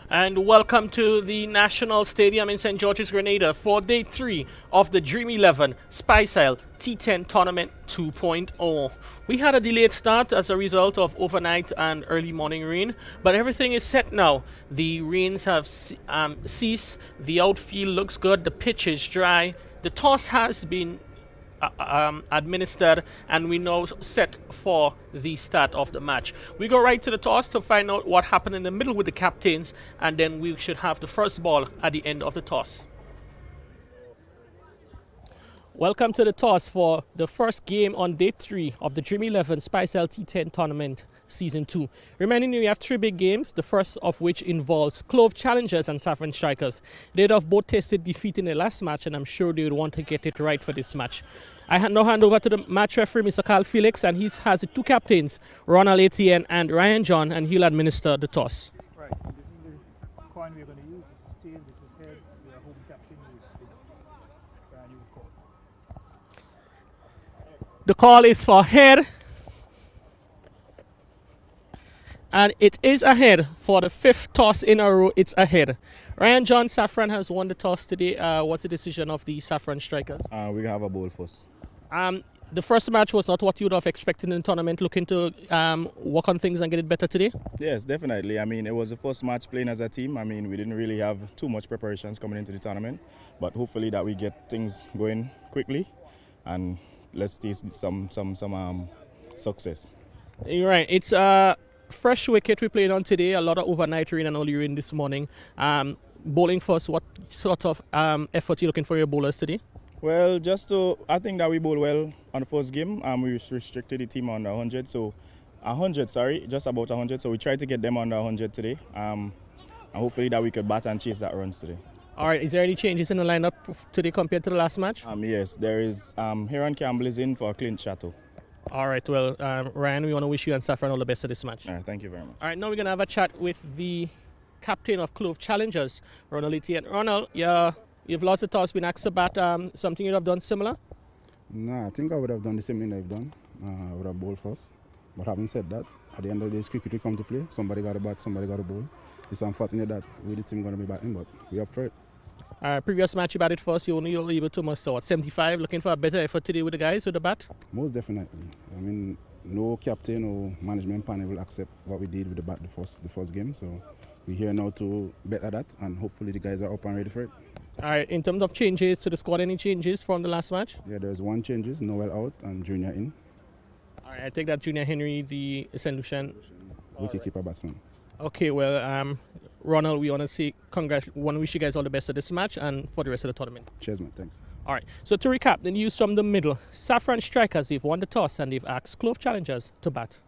And welcome to the National Stadium in St. George's, Grenada for day 3 of the Dream 11 Speyside T10 Tournament 2.0. We had a delayed start as a result of overnight and early morning rain, but everything is set now. The rains have ceased, the outfield looks good, the pitch is dry, the toss has been administered, and we now set for the start of the match. We go right to the toss to find out what happened in the middle with the captains, and then we should have the first ball at the end of the toss. Welcome to the toss for the first game on day 3 of the Dream 11 Speyside T10 Tournament Season 2. Reminding you, we have 3 big games, the first of which involves Clove Challengers and Saffron Strikers. They'd have both tasted defeat in the last match, and I'm sure they would want to get it right for this match. I now hand over to the match referee, Mr. Carl Felix, and he has the 2 captains, Ronald Etienne and Ryan John, and he'll administer the toss. Right, this is the coin we're going to use. This is tail, this is head. We are home captain, you would spin. Brand new call. The call is for head. And it is ahead for the 5th toss in a row. It's ahead. Ryan John, Saffron has won the toss today. What's the decision of the Saffron Strikers? We have a bowl first. The first match was not what you would have expected in the tournament. Looking to work on things and get it better today? Yes, definitely. I mean, it was the first match playing as a team. I mean, we didn't really have too much preparations coming into the tournament, but hopefully that we get things going quickly and let's taste some success. You're right. It's fresh wicket we played on today. A lot of overnight rain and early rain this morning. Bowling first, what sort of effort are you looking for your bowlers today? Well, I think that we bowled well on the first game. We restricted the team on 100, so 100, sorry, just about 100. So we tried to get them under 100 today, and hopefully that we could bat and chase that runs today. All right, is there any changes in the lineup today compared to the last match? Yes, there is. Heron Campbell is in for Clint Chateau. All right, well, Ryan, we want to wish you and Saffron all the best of this match. Thank you very much. All right, now we're going to have a chat with the captain of Clove Challengers, Ronald Etienne. Ronald, you've lost the toss, been asked to bat. Something you'd have done similar? No, I think I would have done the same thing I've done. I would have bowled first. But having said that, at the end of the day, cricket will come to play. Somebody got to bat, somebody got to bowl. It's unfortunate that we the team going to be batting, but we're up for it. Previous match you batted first, you only were able to muster 75. Looking for a better effort today with the guys with the bat? Most definitely. I mean, no captain or management panel will accept what we did with the bat the first game. So we're here now to better that, and hopefully the guys are up and ready for it. All right, in terms of changes to the squad, any changes from the last match? Yeah, there's 1 changes, Noel out and Junior in. All right, I take that Junior Henry, the St. Lucian Wicketkeeper batsman. Okay, well, Ronald, we want to say want to wish you guys all the best of this match and for the rest of the tournament. Cheers, man. Thanks. All right, so to recap, the news from the middle. Saffron Strikers, they've won the toss and they've asked Clove Challengers to bat.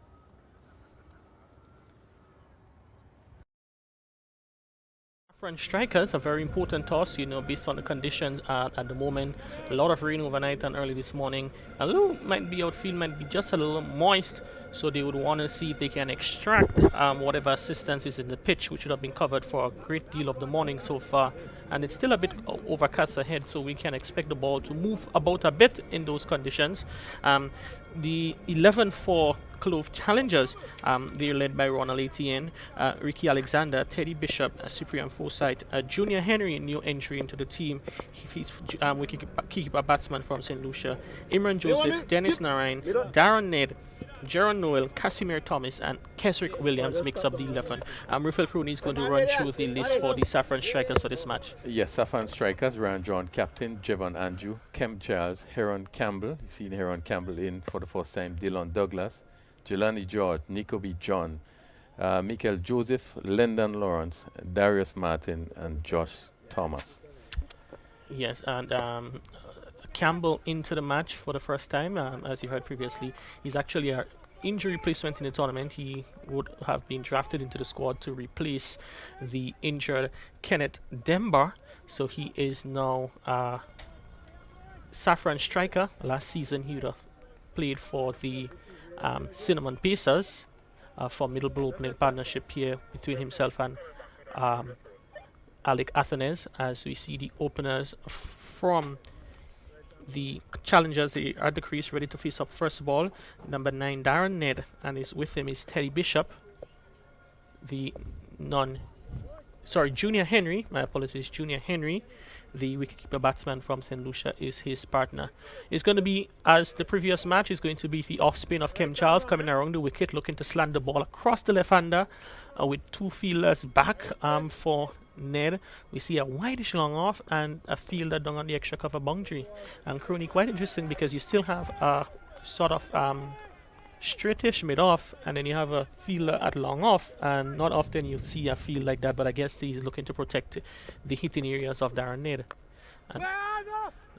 Saffron Strikers, a very important toss, based on the conditions at the moment. A lot of rain overnight and early this morning. A little outfield might be just a little moist, so they would want to see if they can extract whatever assistance is in the pitch, which would have been covered for a great deal of the morning so far. And it's still a bit overcast ahead, so we can expect the ball to move about a bit in those conditions. The 11 for Clove Challengers, they're led by Ronald Etienne, Ricky Alexander, Teddy Bishop, Cyprian Forsyth, Junior Henry, new entry into the team. He's wicketkeeper batsman from St. Lucia, Imran Joseph, Dennis Narayan, Darren Ned, Jaron Noel, Casimir Thomas, and Kesrick Williams makes up the 11. Rafael Crooney is going to run through the list for the Saffron Strikers for this match. Yes, Saffron Strikers, Ryan John, captain, Jevon Andrew, Kem Charles, Heron Campbell, you see Heron Campbell in for the first time, Dylan Douglas, Jelani George, Nico B. John, Michael Joseph, Lyndon Lawrence, Darius Martin, and Josh Thomas. Yes, and Campbell into the match for the first time. As you heard previously, he's actually an injury replacement in the tournament. He would have been drafted into the squad to replace the injured Kenneth Demba. So he is now Saffron striker. Last season he would have played for the Cinnamon Pacers for Middleborough opening partnership here between himself and Alec Athenes. As we see the openers from the challengers, they are at the crease ready to face up first ball. Number 9 Darren Ned, and with him is Teddy Bishop, the Junior Henry, my apologies, Junior Henry, the wicketkeeper batsman from St. Lucia, is his partner. It's going to be, as the previous match, is going to be the off spin of Kem Charles coming around the wicket, looking to slant the ball across the left-hander with two fielders back for Ned. We see a wideish long off and a fielder down on the extra cover boundary. And Crony, quite interesting because you still have a sort of straightish mid off, and then you have a fielder at long off, and not often you'll see a field like that, but I guess he's looking to protect the hitting areas of Darren Ned. And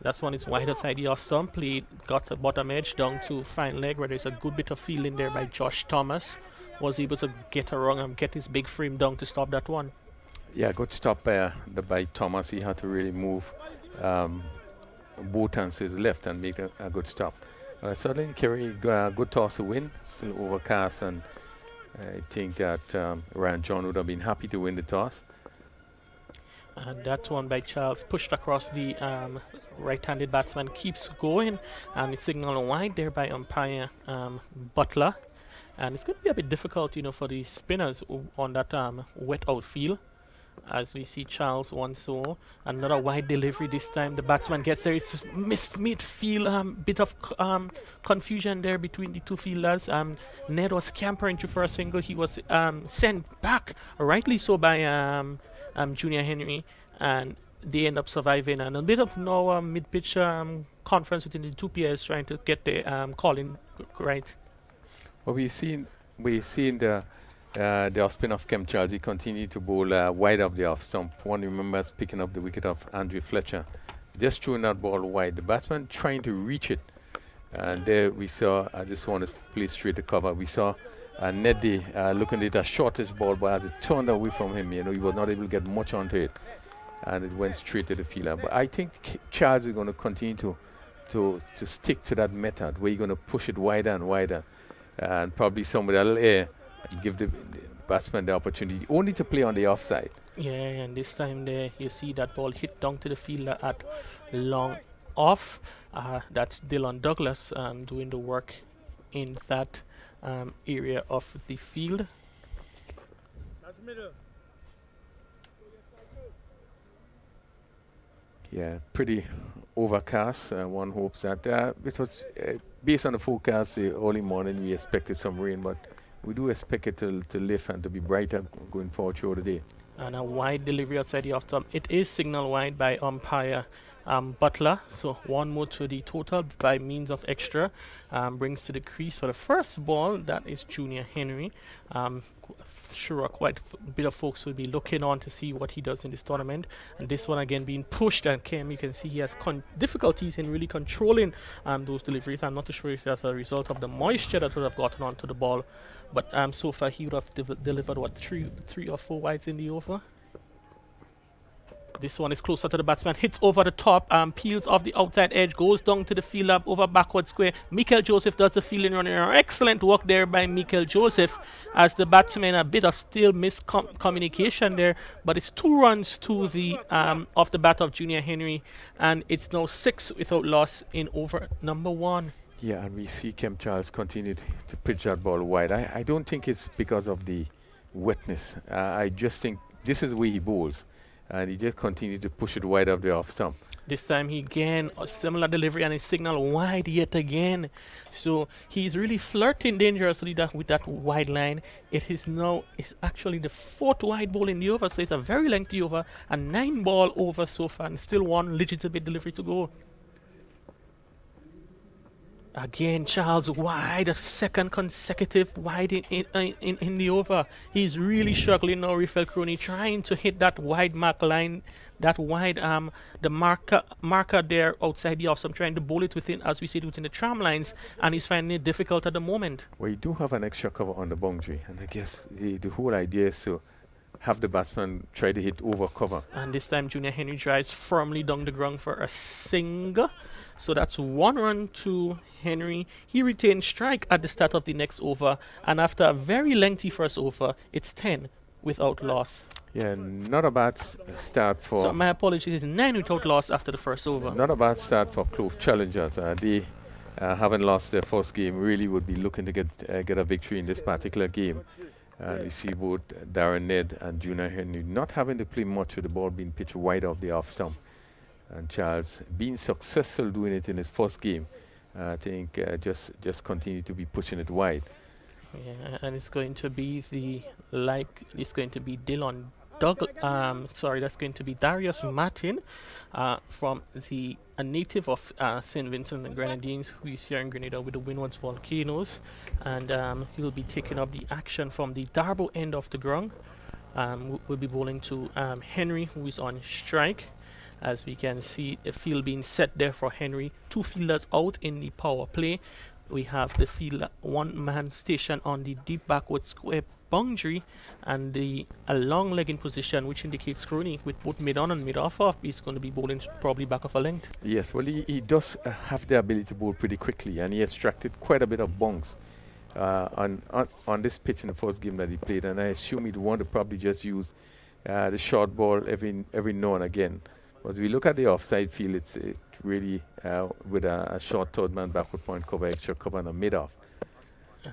that's one is wide outside the off stump, played, got the bottom edge down to fine leg where there's a good bit of fielding there by Josh Thomas. Was able to get around and get his big frame down to stop that one. Yeah, good stop by Thomas. He had to really move both hands to his left and make a good stop. Certainly Kerry good toss to win, still overcast, and I think that Ryan John would have been happy to win the toss. And that one by Charles pushed across the right-handed batsman, keeps going, and it's signaled wide there by umpire Butler. And it's going to be a bit difficult, you know, for the spinners on that wet outfield. As we see Charles once so, another wide delivery this time. The batsman gets there. It's just missed midfield. Bit of confusion there between the two fielders. Ned was scampering to for a single. He was sent back, rightly so, by Junior Henry, and they end up surviving. And a bit of now mid-pitch conference within the two players trying to get the calling right. Well, we've seen the off spin of Kem Charles. He continued to bowl wide of the off stump. One remembers picking up the wicket of Andrew Fletcher, just throwing that ball wide. The batsman trying to reach it, and there we saw this one is placed straight to cover. We saw Neddy looking at a shortish ball, but as it turned away from him, you know, he was not able to get much onto it, and it went straight to the fielder. But I think Charles is going to continue to stick to that method where you're going to push it wider and wider, and probably some with a little air. Give the batsman the opportunity only to play on the offside. Yeah, and this time there you see that ball hit down to the fielder at long off. That's Dylan Douglas doing the work in that area of the field. That's middle. Yeah, pretty overcast. One hopes that it was based on the forecast early morning. We expected some rain, but we do expect it to lift and to be brighter going forward through the day. And a wide delivery outside the off stump. It is signal wide by umpire Butler. So one more to the total by means of extra. Brings to the crease for the first ball. That is Junior Henry. Sure, quite a bit of folks will be looking on to see what he does in this tournament. And this one again being pushed, and Kim, you can see he has difficulties in really controlling those deliveries. I'm not too sure if that's a result of the moisture that would have gotten onto the ball, but so far he would have delivered what three or four wides in the over. This one is closer to the batsman, hits over the top, peels off the outside edge, goes down to the field up over backward square. Mikel Joseph does the fielding running. Excellent work there by Mikel Joseph as the batsman, a bit of still miscommunication there, but it's 2 runs to the off the bat of Junior Henry, and it's now 6 without loss in over number 1. Yeah, and we see Kem Charles continue to pitch that ball wide. I don't think it's because of the wetness. I just think this is the way he bowls. And he just continued to push it wide of the off stump. This time he again a similar delivery and a signal wide yet again. So he's really flirting dangerously with that wide line. It's actually the 4th wide ball in the over, so it's a very lengthy over, a 9 ball over so far, and still 1 legitimate delivery to go. Again, Charles wide, a 2nd consecutive wide in the over. He's really struggling now, Rafael Crony, trying to hit that wide mark line, that wide the marker there outside the off stump, trying to bowl it within, as we see it, within the tram lines, and he's finding it difficult at the moment. Well, you do have an extra cover on the boundary, and I guess the whole idea is to have the batsman try to hit over cover. And this time Junior Henry drives firmly down the ground for a single. So that's 1 run to Henry. He retained strike at the start of the next over, and after a very lengthy first over, it's 10 without loss. Yeah, not a bad start for... So my apologies, it's 9 without loss after the first over. Not a bad start for Clove challengers. They haven't lost their first game, really would be looking to get a victory in this particular game. And we see both Darren Ned and Junior Henry not having to play much with the ball being pitched wide off the off stump. And Charles being successful doing it in his first game, I think just continue to be pushing it wide. Yeah, and it's going to be it's going to be that's going to be Darius Martin, from a native of St. Vincent and Grenadines, who is here in Grenada with the Windwards Volcanoes, and he will be taking up the action from the Darbo end of the ground. We'll be bowling to Henry, who is on strike. As we can see, a field being set there for Henry. 2 fielders out in the power play. We have the fielder 1-man station on the deep backward square boundary, and a long leg in position, which indicates Crony with both mid on and mid off. He's going to be bowling probably back of a length. Yes, well, he does have the ability to bowl pretty quickly, and he extracted quite a bit of bunks on this pitch in the first game that he played, and I assume he'd want to probably just use the short ball every now and again. As we look at the offside field, it's really with a short third man backward point cover, extra cover, and a mid off.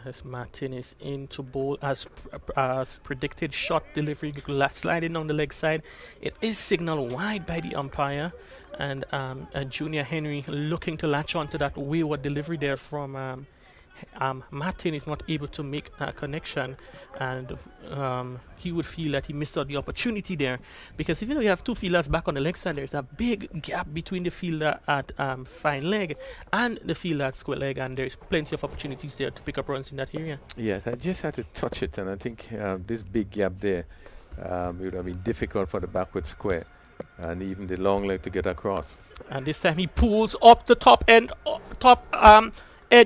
As Martin is in to bowl as predicted, short delivery sliding on the leg side. It is signaled wide by the umpire, and Junior Henry looking to latch on to that wayward delivery there from Martin is not able to make a connection, and he would feel that he missed out the opportunity there, because even though you have 2 fielders back on the leg side, there's a big gap between the fielder at fine leg and the fielder at square leg, and there's plenty of opportunities there to pick up runs in that area. Yes, I just had to touch it, and I think this big gap there it would have been difficult for the backward square and even the long leg to get across. And this time he pulls up the top edge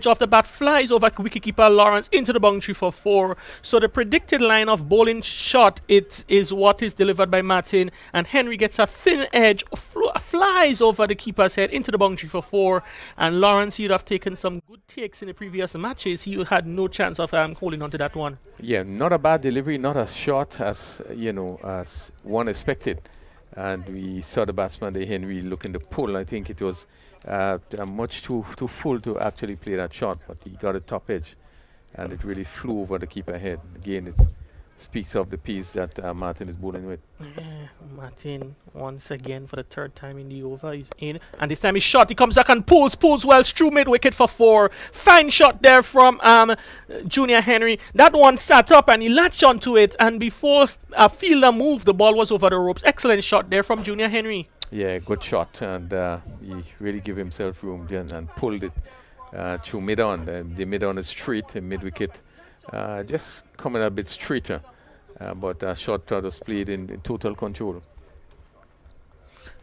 of the bat, flies over wicketkeeper Lawrence into the boundary for 4. So the predicted line of bowling shot, it is what is delivered by Martin, and Henry gets a thin edge, flies over the keeper's head into the boundary for 4. And Lawrence, he'd have taken some good takes in the previous matches. He had no chance of holding on to that one. Yeah, not a bad delivery, not as short as as one expected. And we saw the batsman, Henry, looking to pull. I think it was much too full to actually play that shot, but he got a top edge, and it really flew over the keeper head. Again, it speaks of the piece that Martin is bowling with. Yeah, Martin once again for the 3rd time in the over. He's in, and this time he's shot. He comes back and pulls well through mid wicket for 4. Fine shot there from Junior Henry. That one sat up and he latched onto it, and before a fielder moved, the ball was over the ropes. Excellent shot there from Junior Henry. Yeah, good shot, and he really gave himself room and pulled it through mid on. The mid on is straight, and mid wicket just coming a bit straighter, but short throw was played in total control.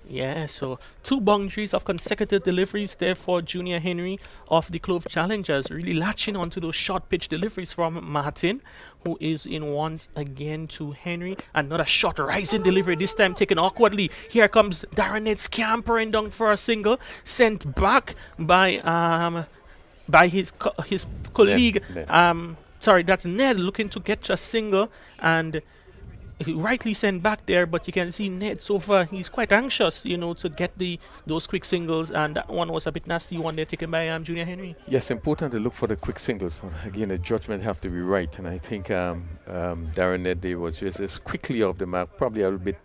Yeah, so 2 boundaries of consecutive deliveries there for Junior Henry of the Clove Challengers, really latching onto those short pitch deliveries from Martin, who is in once again to Henry. Another short rising delivery, this time taken awkwardly. Here comes Darren Ned scampering down for a single, sent back by his colleague. Ned. Sorry, that's Ned looking to get a single, and he rightly sent back there, but you can see Ned so far, he's quite anxious, to get those quick singles, and that one was a bit nasty one there taken by Junior Henry. Yes, important to look for the quick singles. Again, the judgment have to be right, and I think Darren Ned was just quickly off the mark, probably a little bit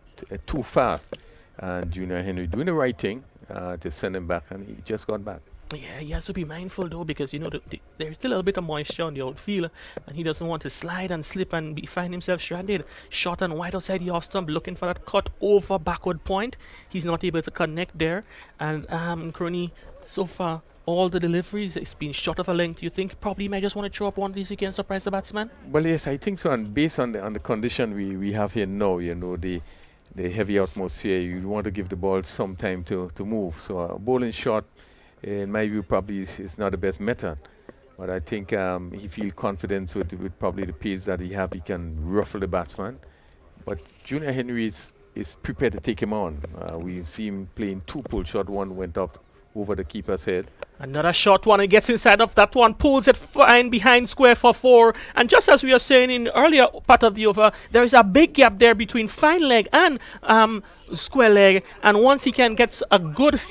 too fast, and Junior Henry doing the right thing to send him back, and he just got back. Yeah, he has to be mindful though, because there's still a little bit of moisture on the outfield, and he doesn't want to slide and slip and find himself stranded. Short and wide outside the off stump, looking for that cut over backward point. He's not able to connect there, and Crony, so far all the deliveries, it's been short of a length. You think probably he might just want to throw up one of these again, surprise the batsman? Well, yes, I think so, and based on the condition we have here now, the heavy atmosphere, you want to give the ball some time to move. So bowling short, in my view, probably is not the best method, but I think he feels confident with probably the pace that he have. He can ruffle the batsman, but Junior Henry is prepared to take him on. We've seen him playing 2 pull shot. One went up over the keeper's head. Another short one, he gets inside of that one, pulls it fine behind square for 4. And just as we were saying in earlier part of the over, there is a big gap there between fine leg and square leg. And once he can get some good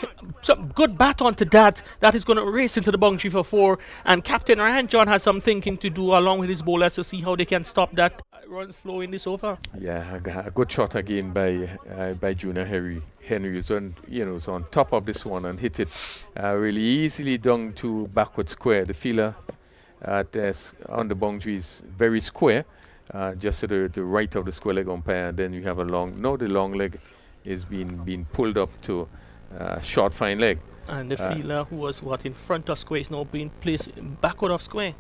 bat onto that is going to race into the boundary for 4. And Captain Ryan John has some thinking to do along with his bowlers to see how they can stop that runs flow in this over. Yeah, a good shot again by Junior Henry was on, was on top of this one and hit it really easily down to backward square. The fielder on the boundary is very square, just to the right of the square leg umpire. And then you have a long. Now the long leg is being pulled up to short fine leg. And the fielder who was in front of square is now being placed backward of square.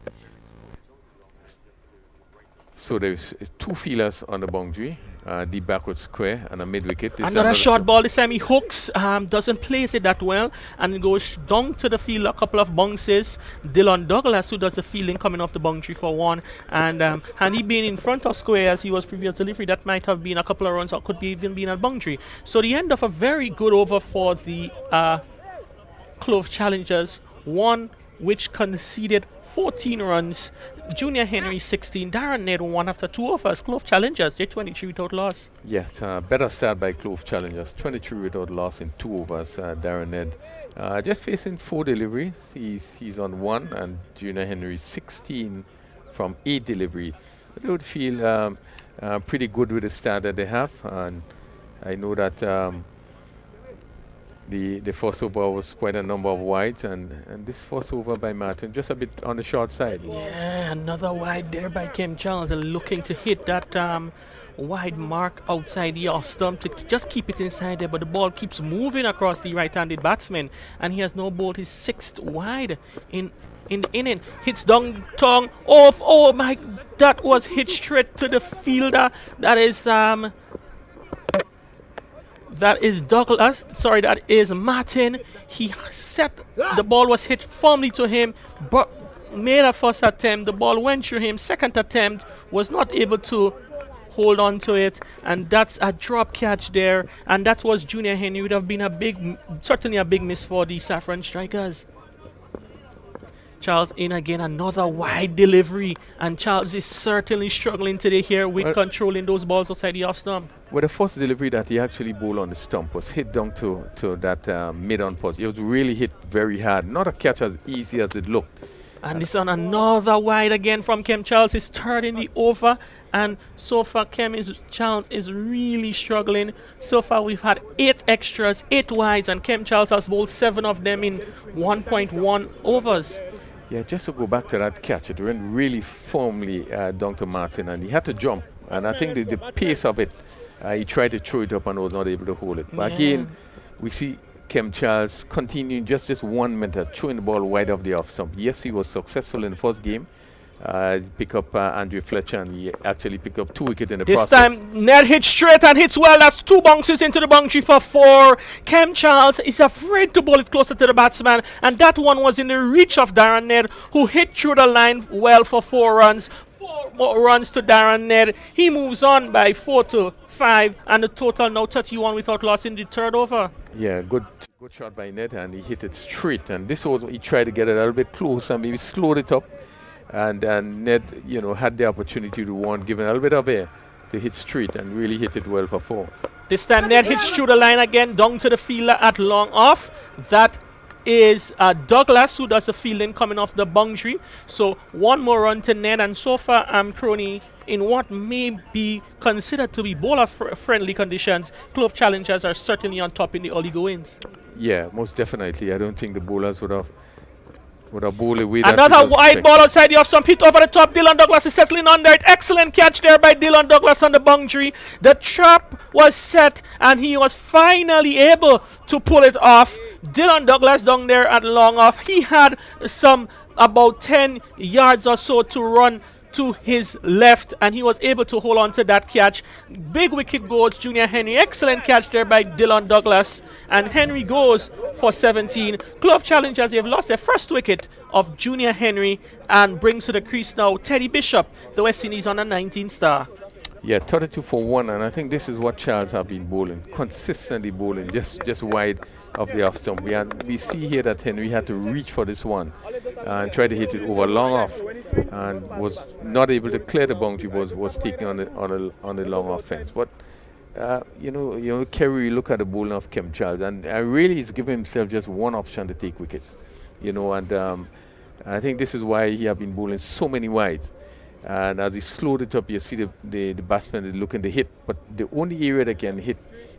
So there's two fielders on the boundary, the backward square and a mid wicket. Another short ball. This time he hooks, doesn't place it that well, and it goes down to the fielder. A couple of bounces. Dylan Douglas, who does the fielding, coming off the boundary for one, and had he been in front of square as he was previous delivery, that might have been a couple of runs, or could be even been at boundary. So the end of a very good over for the Clove Challengers, one which conceded 14 runs. Junior Henry 16, Darren Ned 1 after 2 overs. Clove Challengers, they're 23 without loss. Yeah, it's a better start by Clove Challengers. 23 without loss in 2 overs. Darren Ned just facing 4 deliveries. He's on 1, and Junior Henry 16 from 8 delivery. They would feel pretty good with the start that they have, and I know that the first over was quite a number of wides, and this first over by Martin just a bit on the short side. Yeah, another wide there by Kim Charles, and looking to hit that wide mark outside the off stump to just keep it inside there, but the ball keeps moving across the right-handed batsman, and he has now bowled his 6th wide in the inning. Hits down tongue off. Oh my, that was hit straight to the fielder. That is Douglas. Sorry, that is Martin. He set the ball, was hit firmly to him, but made a first attempt. The ball went through him. Second attempt was not able to hold on to it, and that's a drop catch there. And that was Junior Henry. Would have been certainly a big miss for the Saffron Strikers. Charles in again, another wide delivery, and Charles is certainly struggling today here with controlling those balls outside the off stump. Well, the first delivery that he actually bowled on the stump was hit down to that mid-on post. It was really hit very hard. Not a catch as easy as it looked. And it's on another wide again from Kem Charles. His third in the over, and so far Charles is really struggling. So far we've had 8 extras, 8 wides, and Kem Charles has bowled 7 of them in 1.1 overs. Yeah, just to go back to that catch, it went really firmly down to Martin, and he had to jump. And I think the pace of it, he tried to throw it up and was not able to hold it. But again, we see Kem Charles continuing just 1 minute, throwing the ball wide of the off stump. Yes, he was successful in the first game. Pick up Andrew Fletcher, and he actually picked up 2 wickets in the process. This time, Ned hits straight and hits well. That's 2 bounces into the boundary for 4. Kem Charles is afraid to bowl it closer to the batsman, and that one was in the reach of Darren Ned, who hit through the line well for 4 runs. 4 more runs to Darren Ned. He moves on by 4-5, and the total now 31 without loss in the 3rd over. Yeah, good shot by Ned, and he hit it straight. And this was, he tried to get it a little bit close and maybe slowed it up. And Ned, had the opportunity to give a little bit of air to hit straight and really hit it well for 4. This time Ned hits through the line again, down to the fielder at long off. That is Douglas, who does the fielding coming off the boundary. So 1 more run to Ned, and so far Crony, in what may be considered to be bowler-friendly conditions, Clove Challengers are certainly on top in the early goings. Yeah, most definitely. I don't think the bowlers would have bowled away. Another wide ball outside the off stump, hit over the top. Dylan Douglas is settling under it. Excellent catch there by Dylan Douglas on the boundary. The trap was set, and he was finally able to pull it off. Dylan Douglas down there at long off. He had about 10 yards or so to run to his left, and he was able to hold on to that catch. Big wicket goes Junior Henry. Excellent catch there by Dylan Douglas, and Henry goes for 17. Clove Challengers, they have lost their first wicket of Junior Henry, and brings to the crease now Teddy Bishop, the West Indies on a 19 star. Yeah, 32 for 1, and I think this is what Charles have been bowling, consistently bowling, just wide of the off stump. We see here that Henry had to reach for this one and try to hit it over long off, and was not able to clear the boundary. Was taking on the long off fence. But Kerry, look at the bowling of Kem Charles, and really he's given himself just one option to take wickets. And I think this is why he have been bowling so many wides. And as he slowed it up, you see the batsman is looking to hit, but the only area they can hit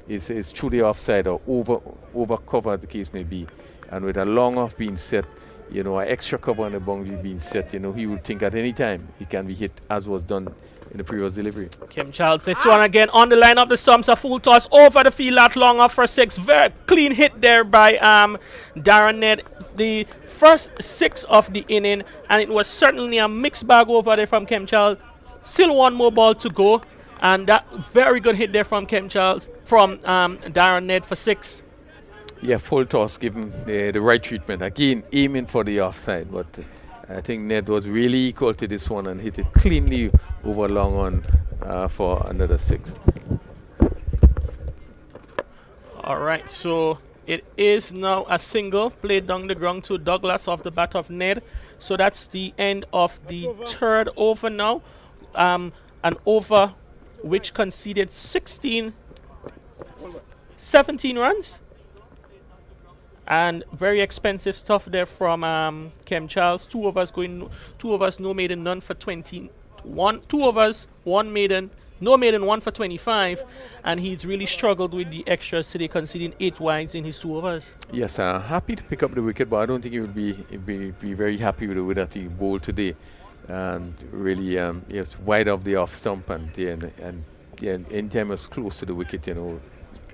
is through the offside or over cover, as the case may be. And with a long off being set, an extra cover on the boundary being set, he would think at any time he can be hit, as was done in the previous delivery. Kim Charles, this one again on the line of the stumps, a full toss over the field, that long off for 6. Very clean hit there by Darren Ned. The first 6 of the inning, and it was certainly a mixed bag over there from Kim Charles. Still one more ball to go, and that very good hit there from Kim Charles, from Darren Ned for 6. Yeah, full toss, give him the right treatment. Again, aiming for the offside, but I think Ned was really equal to this one and hit it cleanly over long on for another 6. All right, so it is now a single played down the ground to Douglas off the bat of Ned. So that's the end of the third over now. An over which conceded 17 runs. And very expensive stuff there from Kim Charles. 2 overs, no maiden, none for 21. 2 overs, 1 maiden, no maiden, 1 for 25. And he's really struggled with the extras today, conceding 8 wides in his 2 overs. Yes, happy to pick up the wicket, but I don't think he would be very happy with the way that he bowled today. And really, yes, wide off the off stump, and anytime he was close to the wicket,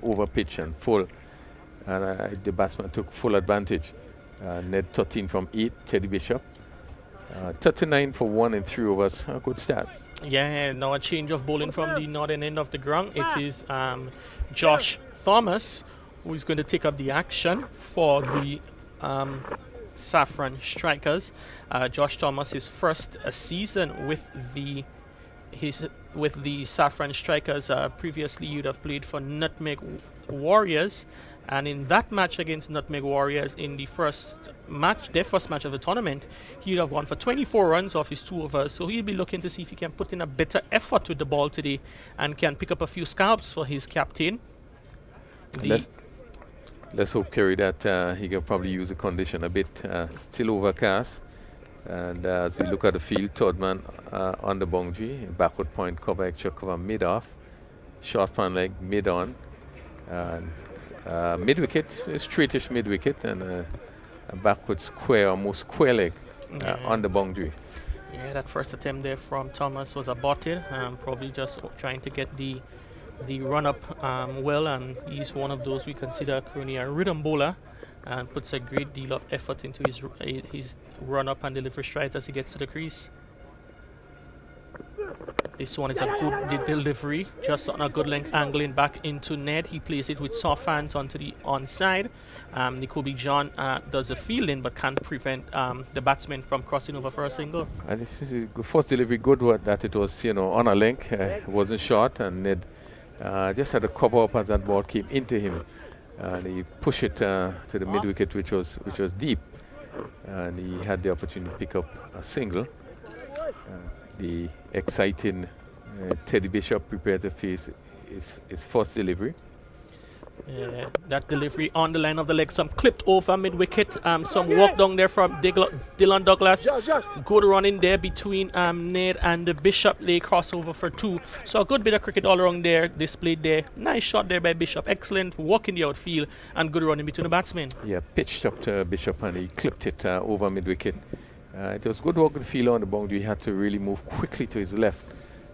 over pitch and full. And the batsman took full advantage. Ned 13 from 8, Teddy Bishop. 39 for 1 in 3 overs. A good start. Yeah, now a change of bowling from the northern end of the ground. It is Josh Thomas who is going to take up the action for the Saffron Strikers. Josh Thomas, his first season with the Saffron Strikers. Previously, you'd have played for Nutmeg Warriors. And in that match against Nutmeg Warriors, in the first match, their first match of the tournament, he'd have gone for 24 runs off his 2 overs. So he'll be looking to see if he can put in a better effort with the ball today and can pick up a few scalps for his captain. Let's hope, Kerry, that he can probably use the condition a bit. Still overcast. And as we look at the field, third man on the boundary, backward point cover, extra cover mid-off, short fan leg mid-on. Mid-wicket, straightish mid-wicket, and a backward square, almost square leg on the boundary. Yeah, that first attempt there from Thomas was aborted. Probably just trying to get the run-up well, and he's one of those we consider currently a rhythm bowler, and puts a great deal of effort into his run-up and delivery strides as he gets to the crease. This one is a good delivery, just on a good length, angling back into Ned. He plays it with soft hands onto the onside. Nicobi John does the fielding, but can't prevent the batsman from crossing over for a single. And this is the first delivery, good that it was on a length, wasn't short, and Ned just had to cover up as that ball came into him, and he pushed it to the mid wicket, which was deep, and he had the opportunity to pick up a single. The exciting Teddy Bishop prepared to face his first delivery. That delivery on the line of the leg, some clipped over mid-wicket, some walk down there from Dylan Douglas. Good run in there between Ned and the Bishop. They crossover for 2. So a good bit of cricket all around there displayed there. Nice shot there by Bishop. Excellent walk in the outfield and good run in between the batsmen. Yeah, pitched up to Bishop and he clipped it over mid-wicket. It was good work in the field on the boundary. He had to really move quickly to his left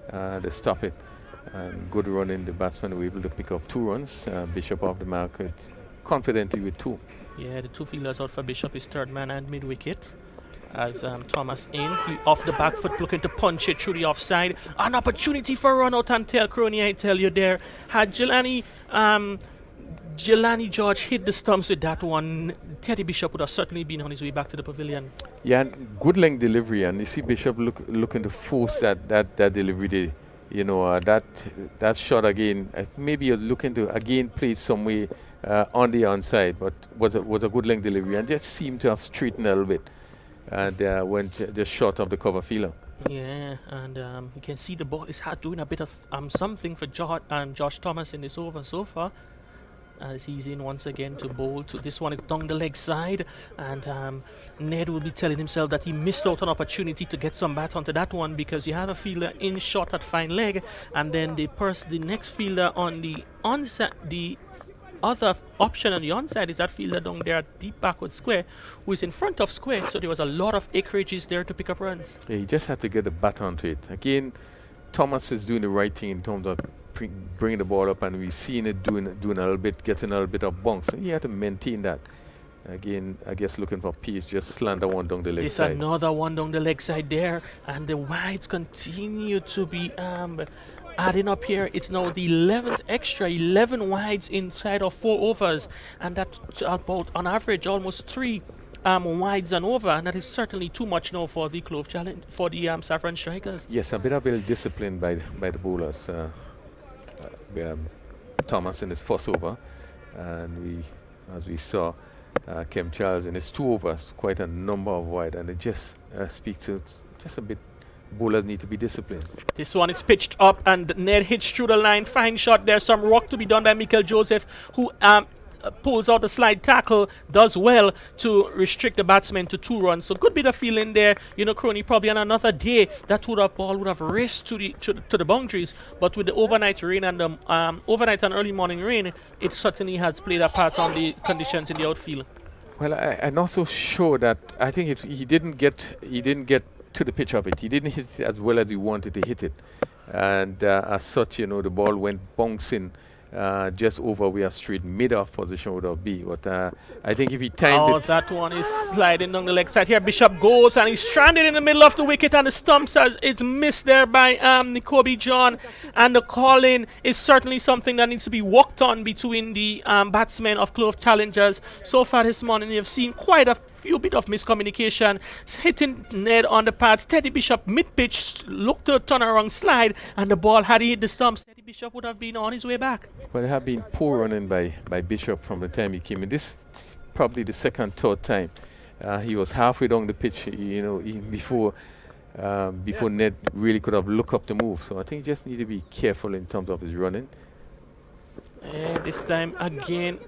to stop it. And good run in, the batsmen were able to pick up 2 runs. Bishop off the market confidently with 2. Yeah, the 2 fielders out for Bishop is third man and mid-wicket. As Thomas in, he off the back foot looking to punch it through the offside. An opportunity for a run out and tail, Crony, I tell you there. Had Jelani George hit the stumps with that one, Teddy Bishop would have certainly been on his way back to the pavilion. Yeah, good length delivery, and you see Bishop looking to force that delivery. That shot again. Maybe you're looking to again play some way on the onside, but was a good length delivery, and just seemed to have straightened a little bit, and went just short of the cover fielder. Yeah, and you can see the ball is doing a bit of something for Josh Thomas in this over so far. as he's in once again to bowl. To this one is down the leg side, and Ned will be telling himself that he missed out on opportunity to get some bat onto that one, because you have a fielder in shot at fine leg, and then the next fielder on the onside, the other option on the onside is that fielder down there at deep backward square, who is in front of square, so there was a lot of acreages there to pick up runs. Yeah, he just had to get the bat onto it. Again, Thomas is doing the right thing in terms of bringing the ball up, and we've seen it doing a little bit, getting a little bit of bounce. So he had to maintain that. Again, I guess looking for pace, just slander one down the leg There's side. another one down the leg side there, and the wides continue to be adding up here. It's now the 11th extra, 11 wides inside of 4 overs, and that's about on average almost 3 wides and over, and that is certainly too much now for the Clove challenge, for the Saffron Strikers. Yes, a bit of discipline by the bowlers. Thomas in his first over, and as we saw, Kem Charles in his 2 overs, quite a number of wide, and it just speaks to just a bit. Bowlers need to be disciplined. This one is pitched up, and Ned hits through the line. Fine shot. There's some work to be done by Michael Joseph, who pulls out the slide tackle, does well to restrict the batsman to 2 runs. So good bit of feeling there. You know, Crony, probably on another day that ball would have raced to the boundaries, but with the overnight rain and the overnight and early morning rain, it certainly has played a part on the conditions in the outfield. Well, I'm not so sure that I think he didn't get to the pitch of it. He didn't hit it as well as he wanted to hit it, and as such, you know, the ball went bouncing just over where straight mid-off position would have been. But I think if he timed it, that one is sliding down the leg side here. Bishop goes, and he's stranded in the middle of the wicket, and the stumps it's missed there by Nicobi John, and the call-in is certainly something that needs to be worked on between the batsmen of Clove Challengers. So far this morning, you've seen quite a few bit of miscommunication, hitting Ned on the pads. Teddy Bishop mid-pitch looked to turn around slide, and the ball, had he hit the stumps, Teddy Bishop would have been on his way back. well, there have been poor running by Bishop from the time he came in. This probably the second, third time. He was halfway down the pitch, you know, even before Ned really could have looked up the move. So I think he just need to be careful in terms of his running. This time again,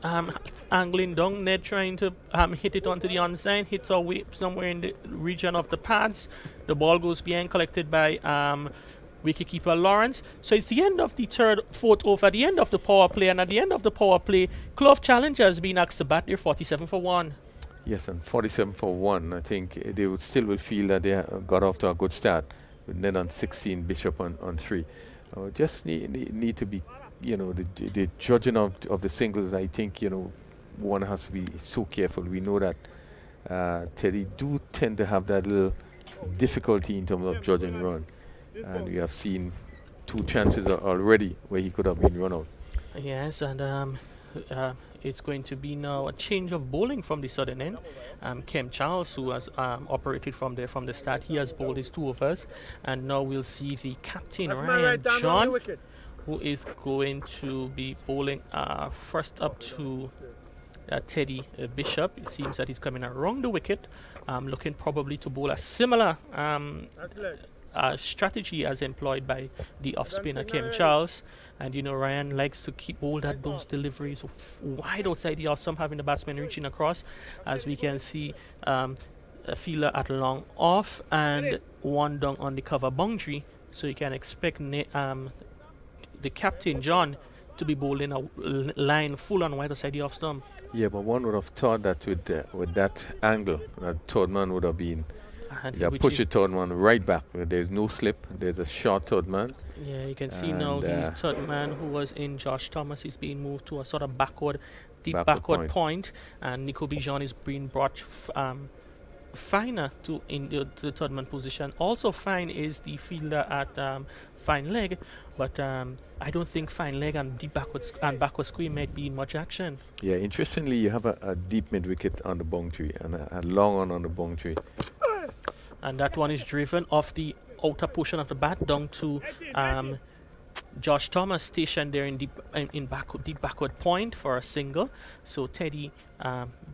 angling down, Ned trying to hit it onto the onside, hits away somewhere in the region of the pads. The ball goes behind, collected by wicketkeeper Lawrence. So it's the end of the 4th over, the end of the power play, and at the end of the power play, Clove Challengers being asked to bat their 47 for 1. Yes, and 47 for 1. I think they would feel that they got off to a good start with Ned on 16, Bishop on 3. Just need to be, you know, the judging of the singles. I think, you know, one has to be so careful. We know that Teddy do tend to have that little difficulty in terms of judging run, and we have seen 2 chances already where he could have been run out. Yes, and it's going to be now a change of bowling from the southern end. Kem Charles, who has operated from the start, he has bowled his 2 overs, and now we'll see the captain, Ryan John, who is going to be bowling first up to Teddy Bishop. It seems that he's coming around the wicket, looking probably to bowl a similar strategy as employed by the off-spinner Kem Charles. And you know, Ryan likes to keep those deliveries wide outside the off stump, having the batsman reaching across, as we can see a fielder at long off and one down on the cover boundary. So you can expect the captain John to be bowling a line full on wide outside the off stump. Yeah, but one would have thought that with that angle, that third man would have been. Yeah, push the third man right back. There's no slip. There's a short third man. Yeah, you can see now the third man who was in Josh Thomas is being moved to a sort of backward point, and Nico Bijan is being brought finer to the third man position. Also fine is the fielder at fine leg, but I don't think fine leg and deep backward square might be in much action. Yeah, interestingly, you have a deep mid wicket on the boundary and a long on the boundary. And that one is driven off the outer portion of the bat down to Josh Thomas, stationed there in deep backward point for a single. So Teddy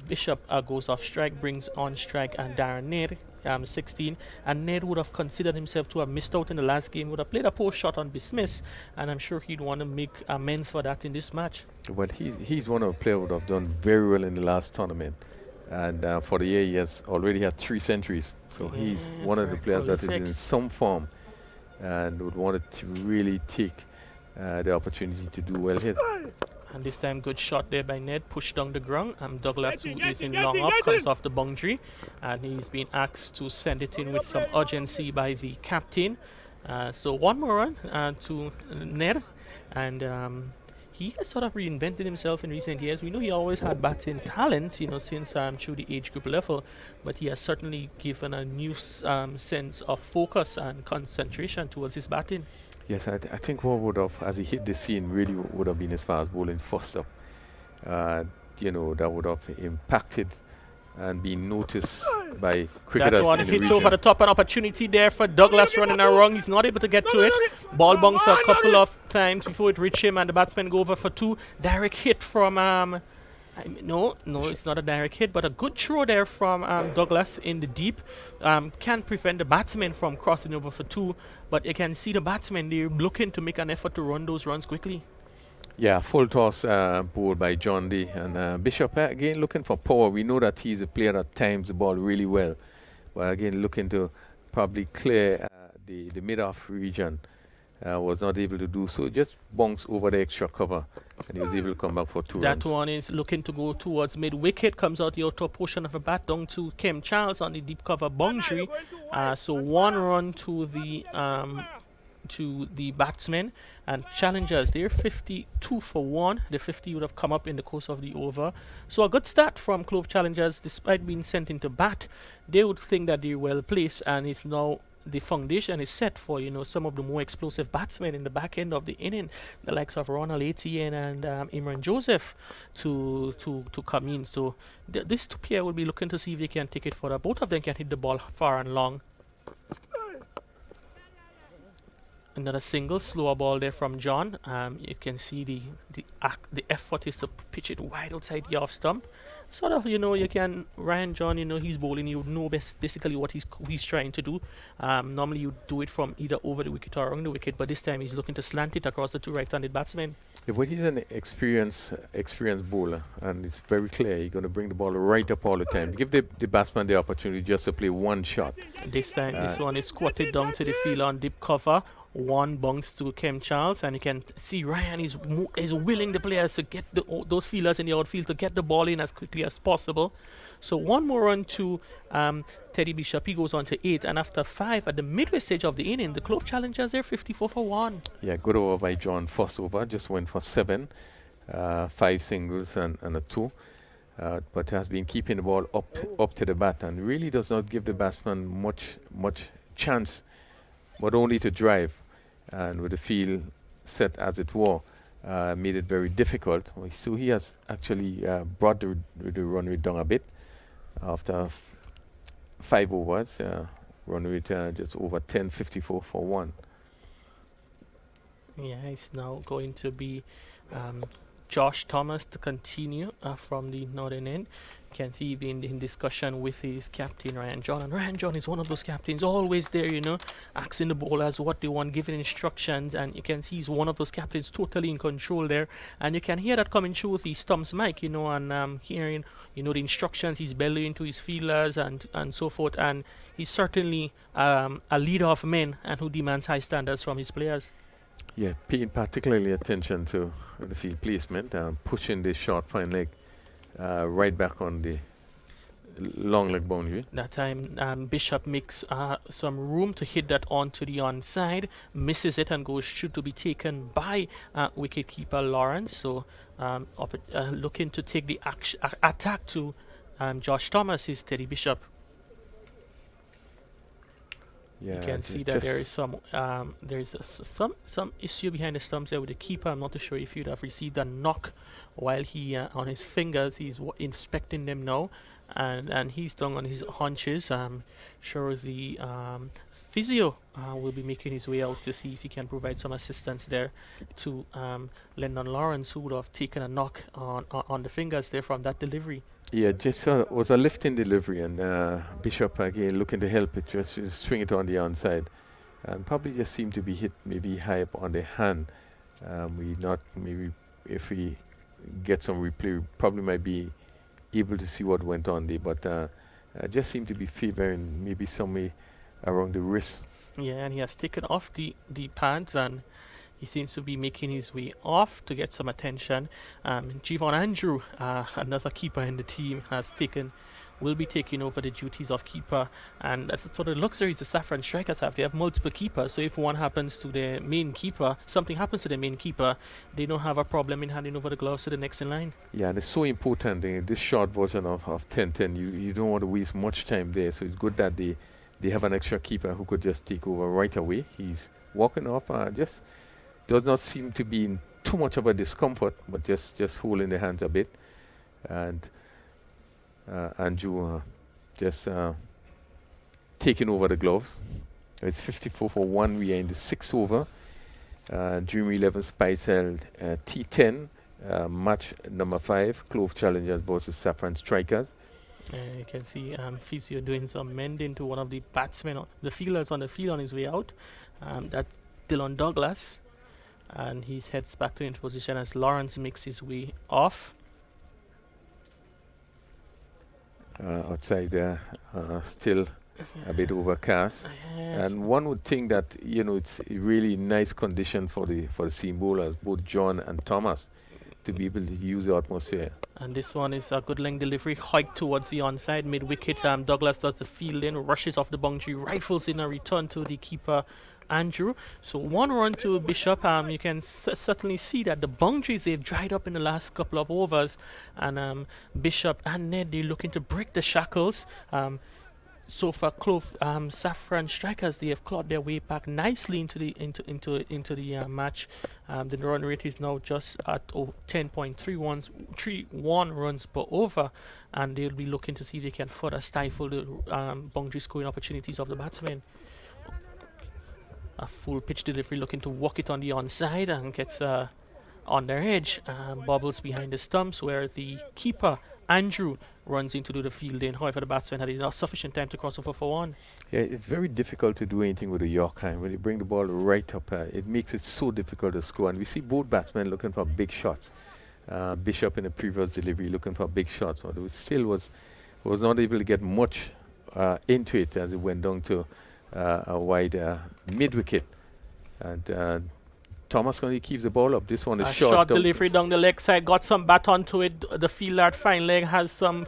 Bishop goes off strike, brings on strike, and Darren Ned 16, and Ned would have considered himself to have missed out in the last game, would have played a post shot on Bismuth, and I'm sure he'd want to make amends for that in this match. But he's one of the players who would have done very well in the last tournament. And for the year, he has already had 3 centuries. So he's one of the very players that is prolific. in some form and would want to really take the opportunity to do well here. And this time, good shot there by Ned, pushed down the ground. Douglas, who is in long up, comes off the boundary, and he's been asked to send it in with some urgency by the captain. So one more run to Ned, and he has sort of reinvented himself in recent years. We know he always had batting talent, since through the age group level, but he has certainly given a new sense of focus and concentration towards his batting. Yes, I think what would have, as he hit the scene, really would have been his fast bowling first up. That would have impacted and been noticed by cricketers That one in the hits region. over the top, an opportunity there for Douglas running around. He's not able to get to it. Ball bounced a couple of times before it reached him, and the batsman go over for 2. Direct hit from no, it's not a direct hit, but a good throw there from Douglas in the deep. Can prevent the batsman from crossing over for 2, but you can see the batsman, they're looking to make an effort to run those runs quickly. Yeah, full toss bowled by John Day. And Bishop, again, looking for power. We know that he's a player that times the ball really well. But again, looking to probably clear the mid-off region. Was not able to do so. Just bounced over the extra cover. And he was able to come back for 2 runs. That one is looking to go towards mid-wicket. Comes out the outer portion of a bat down to Kim Charles on the deep cover boundary. So 1 run to the batsmen, and challengers, they're 52 for 1. The 50 would have come up in the course of the over. So a good start from Clove challengers. Despite being sent into bat, they would think that they're well placed, and it's now the foundation is set for some of the more explosive batsmen in the back end of the inning, the likes of Ronald Etienne and Imran Joseph to come in. So this 2 pair will be looking to see if they can take it further. Both of them can hit the ball far and long. Another single, slower ball there from John. You can see the effort is to pitch it wide outside the off stump. Sort of, Ryan John, he's bowling, you know basically what he's trying to do. Normally you do it from either over the wicket or around the wicket, but this time he's looking to slant it across the 2 right-handed batsmen. Yeah, but he's an experienced bowler, and it's very clear he's going to bring the ball right up all the time. Give the batsman the opportunity just to play 1 shot. This time, this one is squatted down to the field on deep cover. 1 bounce to Kim Charles, and you can see Ryan is willing the players to get those fielders in the outfield to get the ball in as quickly as possible. So 1 more run to Teddy Bishop. He goes on to 8, and after 5 at the midway stage of the inning, the Clove challengers are 54 for 1. Yeah, good over by John. First over, just went for 7, 5 singles and a 2. But has been keeping the ball up to the bat, and really does not give the batsman much chance, but only to drive. And with the field set as it were, made it very difficult. So he has actually brought the run rate down a bit after 5 overs. Run rate just over 10, 54 for 1. Yeah, it's now going to be Josh Thomas to continue from the northern end. You can see being in discussion with his captain Ryan John, and Ryan John is one of those captains always there, asking the bowlers what they want, giving instructions, and you can see he's one of those captains totally in control there, and you can hear that coming through with his Stumps mic, and hearing the instructions he's bellowing to his fielders and so forth, and he's certainly a leader of men and who demands high standards from his players. Yeah, paying particularly attention to the field placement, pushing the short fine leg right back on the long leg boundary. That time Bishop makes some room to hit that onto the onside, misses it, and goes should to be taken by wicketkeeper Lawrence. So looking to take the attack to Josh Thomas is Teddy Bishop. Yeah, you can see that there is some issue behind the stumps there with the keeper. I'm not too sure if you'd have received a knock while he on his fingers. He's inspecting them now, and he's down on his haunches. Sure, the physio will be making his way out to see if he can provide some assistance there to Lyndon Lawrence, who would have taken a knock on the fingers there from that delivery. Yeah, just was a lifting delivery, and Bishop again looking to help it, just swing it on the onside, and probably just seemed to be hit maybe high up on the hand. We not maybe if we get some replay, we probably might be able to see what went on there, but just seemed to be favoring maybe somewhere around the wrist. Yeah, and he has taken off the pads, and he seems to be making his way off to get some attention. Javon Andrew, another keeper in the team, will be taking over the duties of keeper, and that's sort of the luxuries the Saffron Strikers have. They have multiple keepers, so if one happens to the main keeper, something happens to the main keeper, they don't have a problem in handing over the gloves to the next in line. Yeah, and it's so important in this short version of 10-10. You don't want to waste much time there, so it's good that they have an extra keeper who could just take over right away. He's walking off, just does not seem to be in too much of a discomfort, but just holding the hands a bit. And Andrew just taking over the gloves. It's 54 for 1. We are in the 6th over. Dream 11 Spice held T10, match number 5, Clove Challengers versus Saffron Strikers. You can see Physio doing some mending to one of the batsmen, the fielders on the field on his way out. That's Dylan Douglas. And he heads back to into position as Lawrence makes his way off. Outside there, still a bit overcast. Yes. And one would think that it's a really nice condition for the seam bowlers, both John and Thomas, to be able to use the atmosphere. And this one is a good length delivery, hiked towards the onside mid wicket. Douglas does the fielding, rushes off the boundary, rifles in a return to the keeper Andrew. So 1 run to Bishop. You can certainly see that the boundaries, they've dried up in the last couple of overs, and Bishop and Ned, they're looking to break the shackles. So far, Clove Saffron Strikers, they have clawed their way back nicely into the match. The run rate is now just at 10.31 runs per over, and they'll be looking to see if they can further stifle the boundary scoring opportunities of the batsmen. A full pitch delivery, looking to walk it on the onside, and gets on their edge, bobbles behind the stumps, where the keeper Andrew runs in to do the fielding. However, the batsman had enough sufficient time to cross over for 1. Yeah, it's very difficult to do anything with a Yorker. When you bring the ball right up, it makes it so difficult to score. And we see both batsmen looking for big shots. Bishop in the previous delivery looking for big shots, but it still was not able to get much into it as it went down to a wide mid wicket. And Thomas only keeps the ball up. This one is short. Short delivery down the leg side, got some bat onto it. The fielder at fine leg has some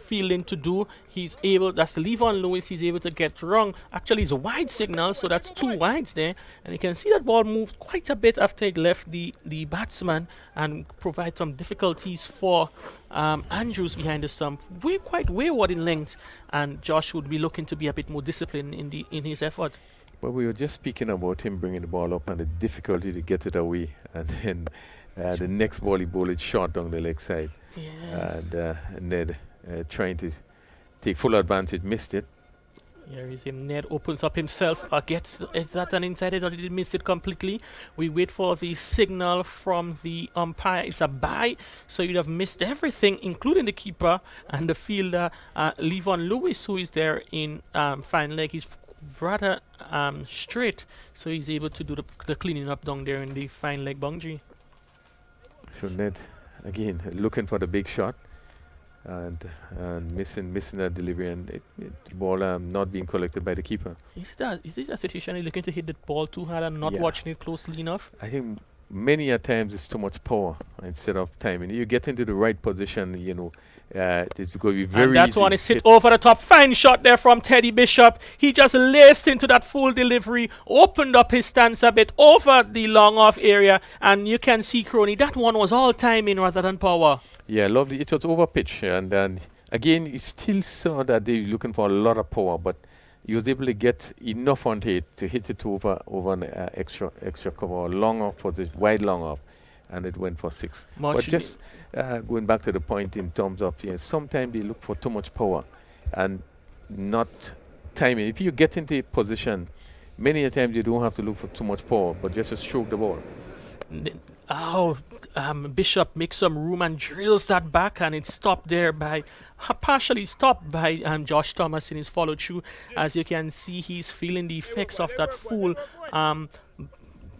fielding to do. He's able, that's Levon Lewis, he's able to get wrong. Actually, it's a wide signal, so that's 2 wides there. And you can see that ball moved quite a bit after it left the batsman, and provide some difficulties for Andrews behind the stump. Quite wayward in length, and Josh would be looking to be a bit more disciplined in his effort. Well, we were just speaking about him bringing the ball up and the difficulty to get it away. And then the next ball he bowled it short down the leg side. Yes. And Ned trying to take full advantage, missed it. Here is him. Ned opens up himself. Is that an inside it, or did he miss it completely? We wait for the signal from the umpire. It's a bye, so you'd have missed everything, including the keeper and the fielder, Levon Lewis, who is there in fine leg. He's rather straight, so he's able to do the cleaning up down there in the fine leg boundary. So Ned again looking for the big shot, and missing that delivery, and the ball not being collected by the keeper. Is it a situation he's looking to hit the ball too hard and not watching it closely enough? I think many a times it's too much power instead of timing. You get into the right position, it's going to be very easy. And that one is hit over the top. Fine shot there from Teddy Bishop. He just laced into that full delivery, opened up his stance a bit over the long off area, and you can see, Crony, that one was all timing rather than power. Yeah, lovely. It was over pitch, and then again you still saw that they were looking for a lot of power, but he was able to get enough onto it to hit it over an extra cover, long off position, wide long off, and it went for 6. But just going back to the point in terms of, sometimes they look for too much power and not timing. If you get into a position, many a times you don't have to look for too much power, but just to stroke the ball. Bishop makes some room and drills that back, and it's stopped there by partially stopped by Josh Thomas in his follow through. As you can see, he's feeling the effects of that full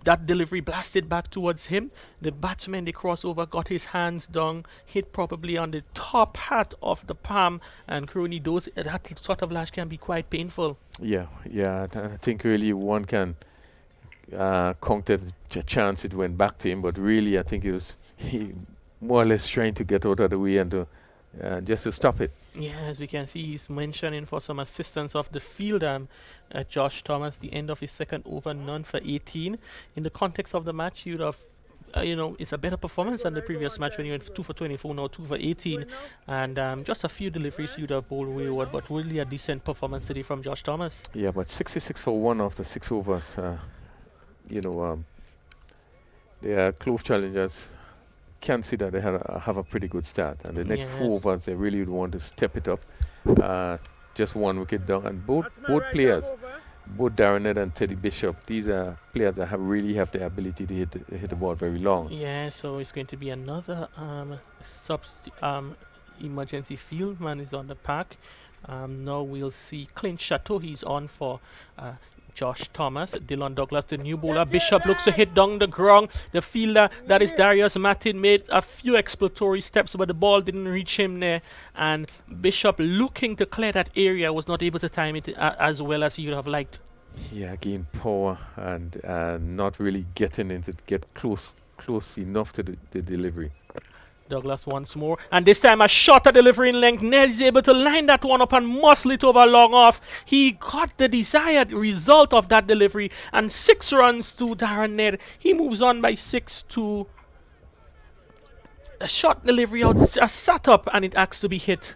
that delivery blasted back towards him. The batsman, the crossover, got his hands down, hit probably on the top hat of the palm, and Crony, that sort of lash can be quite painful. Yeah, I think really one can counter the chance it went back to him, but really I think he more or less trying to get out of the way and to just to stop it. Yeah, as we can see, he's mentioning for some assistance of the field. Josh Thomas, the end of his second over, none for 18. In the context of the match, you'd have, it's a better performance than the previous match when you went 2 for 24, now 2 for 18. And just a few deliveries you'd have bowled wayward, but really a decent performance today from Josh Thomas. Yeah, but 66 for 1 after 6 overs. The Clove challengers can see that they have a pretty good start, and the next 4 overs they really would want to step it up. Just 1 wicket down, and both players, both Darren Ned and Teddy Bishop, these are players that really have the ability to hit the ball very long. Yeah, so it's going to be another emergency field man is on the pack. Now we'll see Clint Chateau. He's on for Josh Thomas. Dylan Douglas, the new bowler. Bishop looks to hit down the ground. The fielder, that is Darius Martin, made a few exploratory steps, but the ball didn't reach him there. And Bishop, looking to clear that area, was not able to time it as well as he would have liked. Yeah, again, power and not really get close enough to the delivery. Douglas once more, and this time a shorter delivery in length. Ned is able to line that one up and muscle it over long off. He got the desired result of that delivery, and 6 runs to Darren Ned. He moves on by 6 to a short delivery out, sat up, and it acts to be hit.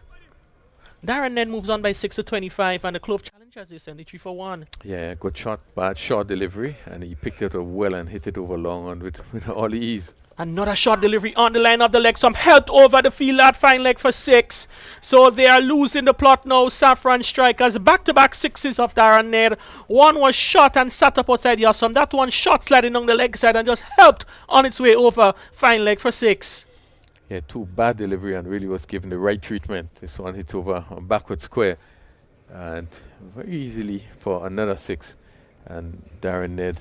Darren Ned moves on by 6 to 25, and the Clove challengers is 73 for 1. Yeah, good shot, bad short delivery, and he picked it up well and hit it over long on with all ease. Another short delivery on the line of the leg. Some help over the field at fine leg for 6. So they are losing the plot now. Saffron strikers. Back-to-back 6s of Darren Ned. One was shot and sat up outside the off stump. That one shot sliding on the leg side and just helped on its way over fine leg for 6. Yeah, 2 bad delivery and really was given the right treatment. This one hit over a backward square and very easily for another 6. And Darren Ned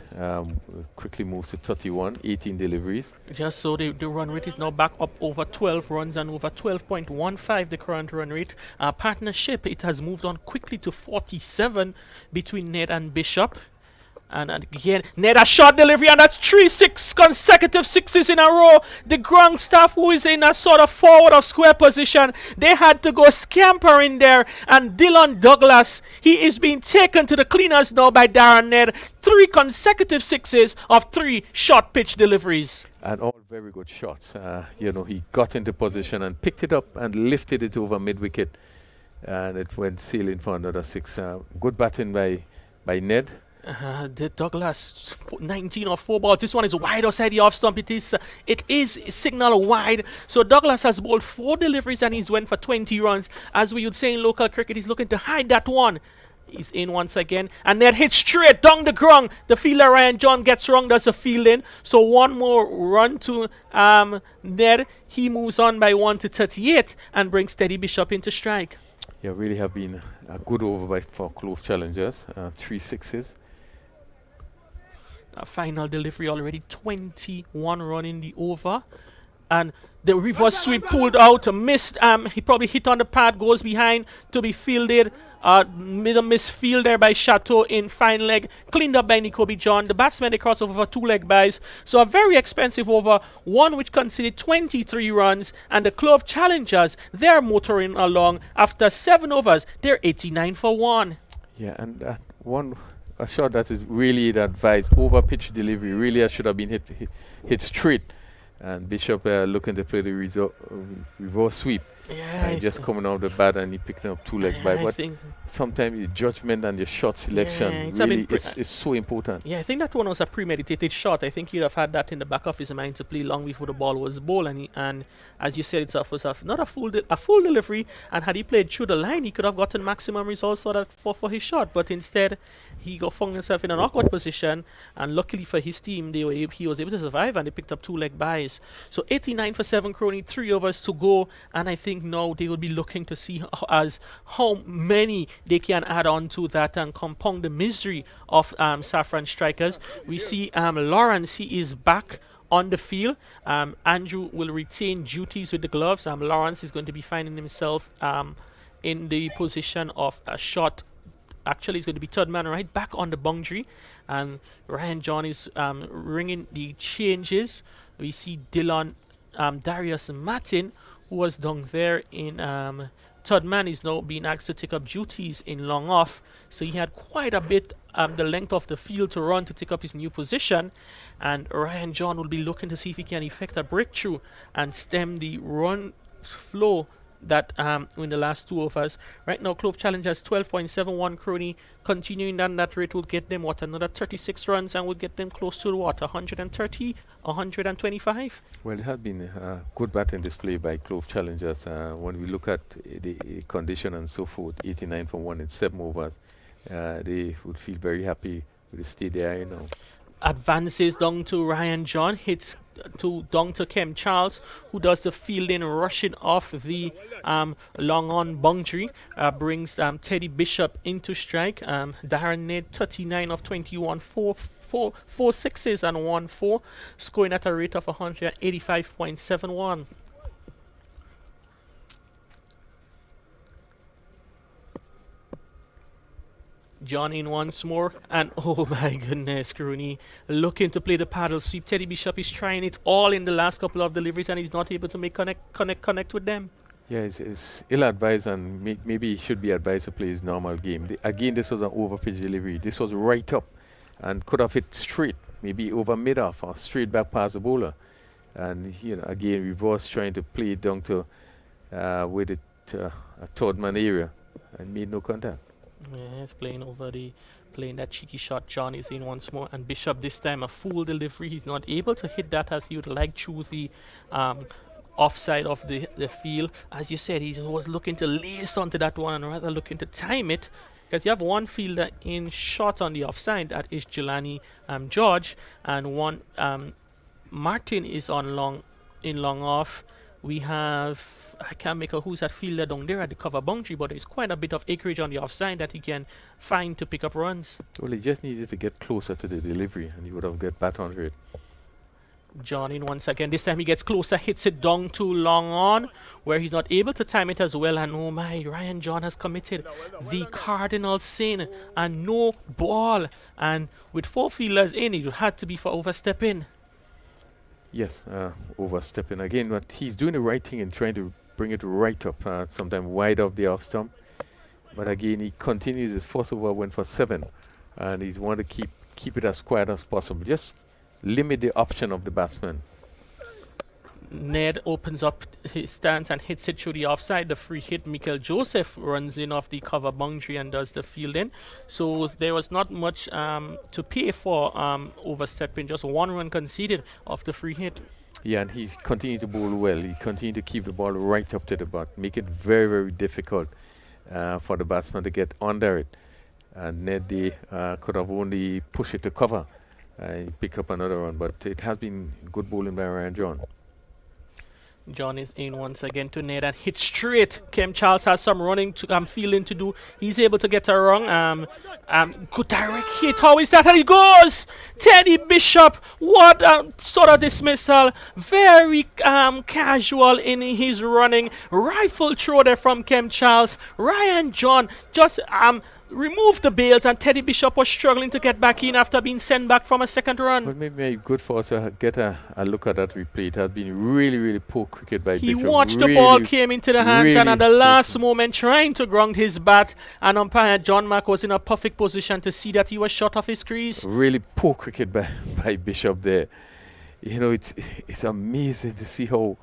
quickly moves to 31, 18 deliveries. Just so the run rate is now back up over 12 runs and over 12.15 the current run rate. Partnership, it has moved on quickly to 47 between Ned and Bishop. And again, Ned a short delivery, and that's 3 consecutive 6s in a row. The ground staff, who is in a sort of forward of square position, they had to go scampering there. And Dylan Douglas, he is being taken to the cleaners now by Darren Ned. 3 consecutive 6s of 3 short pitch deliveries. And all very good shots. He got into position and picked it up and lifted it over mid-wicket. And it went sailing for another 6. Good batting by Ned. The Douglas 19 or 4 balls. This one is wide outside the off stump. It is signal wide. So Douglas has bowled 4 deliveries and he's went for 20 runs. As we would say in local cricket, he's looking to hide that one. He's in once again, and then hits straight down the ground. The fielder Ryan John gets wrong, does a fielding. So 1 more run to Ned. He moves on by 1 to 38 and brings Teddy Bishop into strike. Yeah, really have been a good over for Clove challengers. 3 6s. Final delivery already, 21 run in the over, and the reverse sweep pulled out, missed. He probably hit on the pad, goes behind to be fielded. Made a misfield there by Chateau in fine leg, cleaned up by Nicoby John. The batsman, they cross over for 2 leg byes. So a very expensive over, one which conceded 23 runs, and the Clove challengers, they're motoring along after 7 overs. They're 89 for 1. Yeah, and a shot that is really advised over pitch delivery. Really should have been hit straight. And Bishop looking to play the reverse sweep. Yeah, And just coming off the bat and he picking up 2 leg by. I But think sometimes your judgment and your shot selection it's a really bit is so important. yeah, I think that one was a premeditated shot. I think he'd have had that in the back of his mind to play long before the ball was bowled. And as you said, it's not a full delivery. And had he played through the line, he could have gotten maximum results for his shot. But instead, he found himself in an awkward position. And luckily for his team, he was able to survive and they picked up 2 leg byes. So 89 for 7, Crony, 3 overs to go. And I think now they will be looking to see how many they can add on to that and compound the misery of Saffron strikers. We see Lawrence, he is back on the field. Andrew will retain duties with the gloves. Lawrence is going to be finding himself in the position of a shot. Actually, he's going to be third man right back on the boundary. And Ryan John is ringing the changes. We see Dylan Darius Martin, who was down there in third man, is now being asked to take up duties in long off. So he had quite a bit the length of the field to run to take up his new position. And Ryan John will be looking to see if he can effect a breakthrough and stem the run flow that in the last 2 overs. Right now, Clove Challenge has 12.71, Crony. Continuing down that rate will get them, another 36 runs and will get them close to 130, 125? Well, it has been a good batting display by Clove Challengers. When we look at the condition and so forth, 89 for 1 in 7 overs, they would feel very happy with the stay there, Advances down to Ryan John, hits down to Kem Charles, who does the fielding, rushing off the long on boundary, brings Teddy Bishop into strike. Darren Ned, 39 of 21, 4 sixes and 1 4, scoring at a rate of 185.71. John in once more, and oh my goodness, Rooney looking to play the paddle sweep. Teddy Bishop is trying it all in the last couple of deliveries, and he's not able to make connect with them. Yeah, it's ill-advised, and maybe he should be advised to play his normal game. Again, this was an over-pitch delivery. This was right up, and could have hit straight, maybe over mid-off or straight back past the bowler. And again, reverse trying to play it down to with it a third man area, and made no contact. Yeah, he's playing that cheeky shot. John is in once more, and Bishop this time a full delivery. He's not able to hit that as he would like through the offside of the field. As you said, he was looking to lace onto that one and rather looking to time it, because you have one fielder in shot on the offside, that is Jelani George, and one Martin is on long off. We have, I can't make out who's that fielder down there at the cover boundary, but there's quite a bit of acreage on the offside that he can find to pick up runs. Well, he just needed to get closer to the delivery, and he would have got bat on it. John in once again. This time he gets closer, hits it down too long on, where he's not able to time it as well. And oh my, Ryan John has committed the cardinal sin and no ball. And with 4 fielders in, it had to be for overstepping. Yes, overstepping again, but he's doing the right thing and trying to bring it right up, sometimes wide off the off stump. But again, he continues. His first over went for 7, and he's want to keep it as quiet as possible. Just limit the option of the batsman. Ned opens up his stance and hits it through the offside. The free hit, Michael Joseph runs in off the cover boundary and does the fielding. So there was not much to pay for overstepping. Just 1 run conceded off the free hit. Yeah, and he continued to bowl well. He continued to keep the ball right up to the bat, make it very, very difficult for the batsman to get under it. And Ned could have only pushed it to cover and pick up another run. But it has been good bowling by Ryan John. John is in once again to Ned and hit straight. Kem Charles has some running to fielding to do. He's able to get a run. Good direct hit. How is that? And he goes! Teddy Bishop. What sort of dismissal. Very casual in his running. Rifle throw there from Kem Charles. Ryan John just removed the bails, and Teddy Bishop was struggling to get back in after being sent back from a second run. But maybe good for us to get a look at that replay. It has been really, really poor cricket by He Bishop. watched the ball came into the hands, and at the last moment trying to ground his bat, and umpire John Mack was in a perfect position to see that he was shot off his crease. Really poor cricket by Bishop there. It's amazing to see how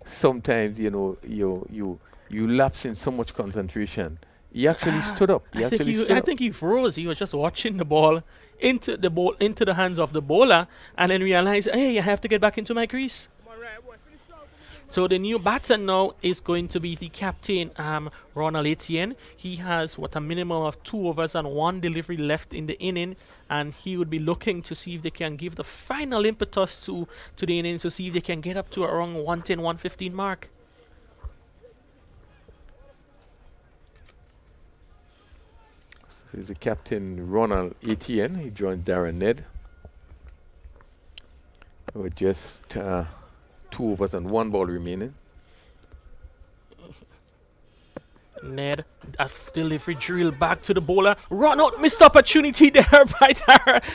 sometimes you you lapse in so much concentration. He actually stood up. He actually stood I up. think he froze. He was just watching the ball into the hands of the bowler, and then realized, hey, I have to get back into my crease. So the new batter now is going to be the captain, Ronald Etienne. He has a minimum of 2 overs and 1 delivery left in the inning, and he would be looking to see if they can give the final impetus to the innings to see if they can get up to around 110, 115 mark. So he's the captain, Ronald Etienne. He joined Darren Ned with just 2 overs and 1 ball remaining. Ned, a delivery drill back to the bowler. Run out, missed opportunity there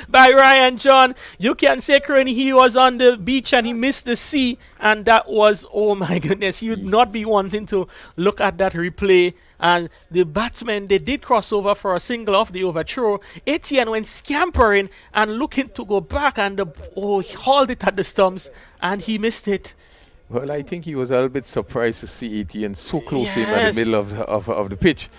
by Ryan John. You can say, Kearney, he was on the beach and he missed the sea, and that was, oh my goodness, he would not be wanting to look at that replay. And the batsmen, they did cross over for a single off the overthrow. Etienne went scampering and looking to go back, and he hauled it at the stumps, and he missed it. Well, I think he was a little bit surprised to see Etienne so close to him at Yes. the middle of the pitch.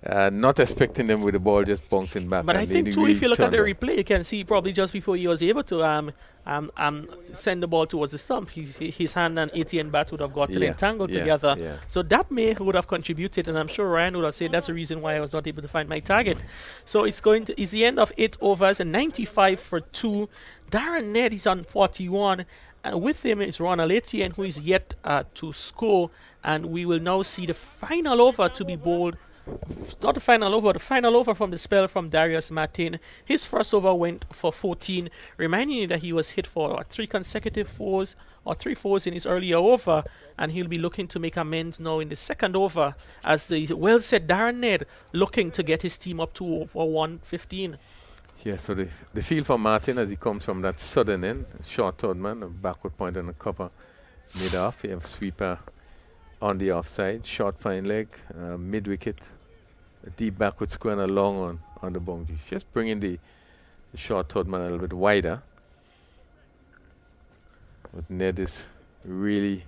Not expecting them with the ball just bouncing back. But I and think they too, really if you look at the turned up. replay, you can see probably just before he was able to send the ball towards the stump, his hand and Etienne bat would have got entangled together. Yeah. So that would have contributed, and I'm sure Ryan would have said that's the reason why I was not able to find my target. So it's the end of 8 overs and 95 for 2. Darren Ned is on 41. And with him is Ronald Etienne, who is yet to score, and we will now see the final over to be bowled. Not the final over from the spell from Darius Martin. His first over went for 14, reminding you that he was hit for 3 consecutive 4s or 3 4s in his earlier over, and he'll be looking to make amends now in the second over as the well-set Darren Ned looking to get his team up to over 115. Yeah, so the feel for Martin as he comes from that sudden end, short third man, a backward point on the cover, mid-off. You have sweeper on the offside, short fine leg, mid-wicket, a deep backward square and a long on the boundary. Just bringing the short third man a little bit wider. But Ned is really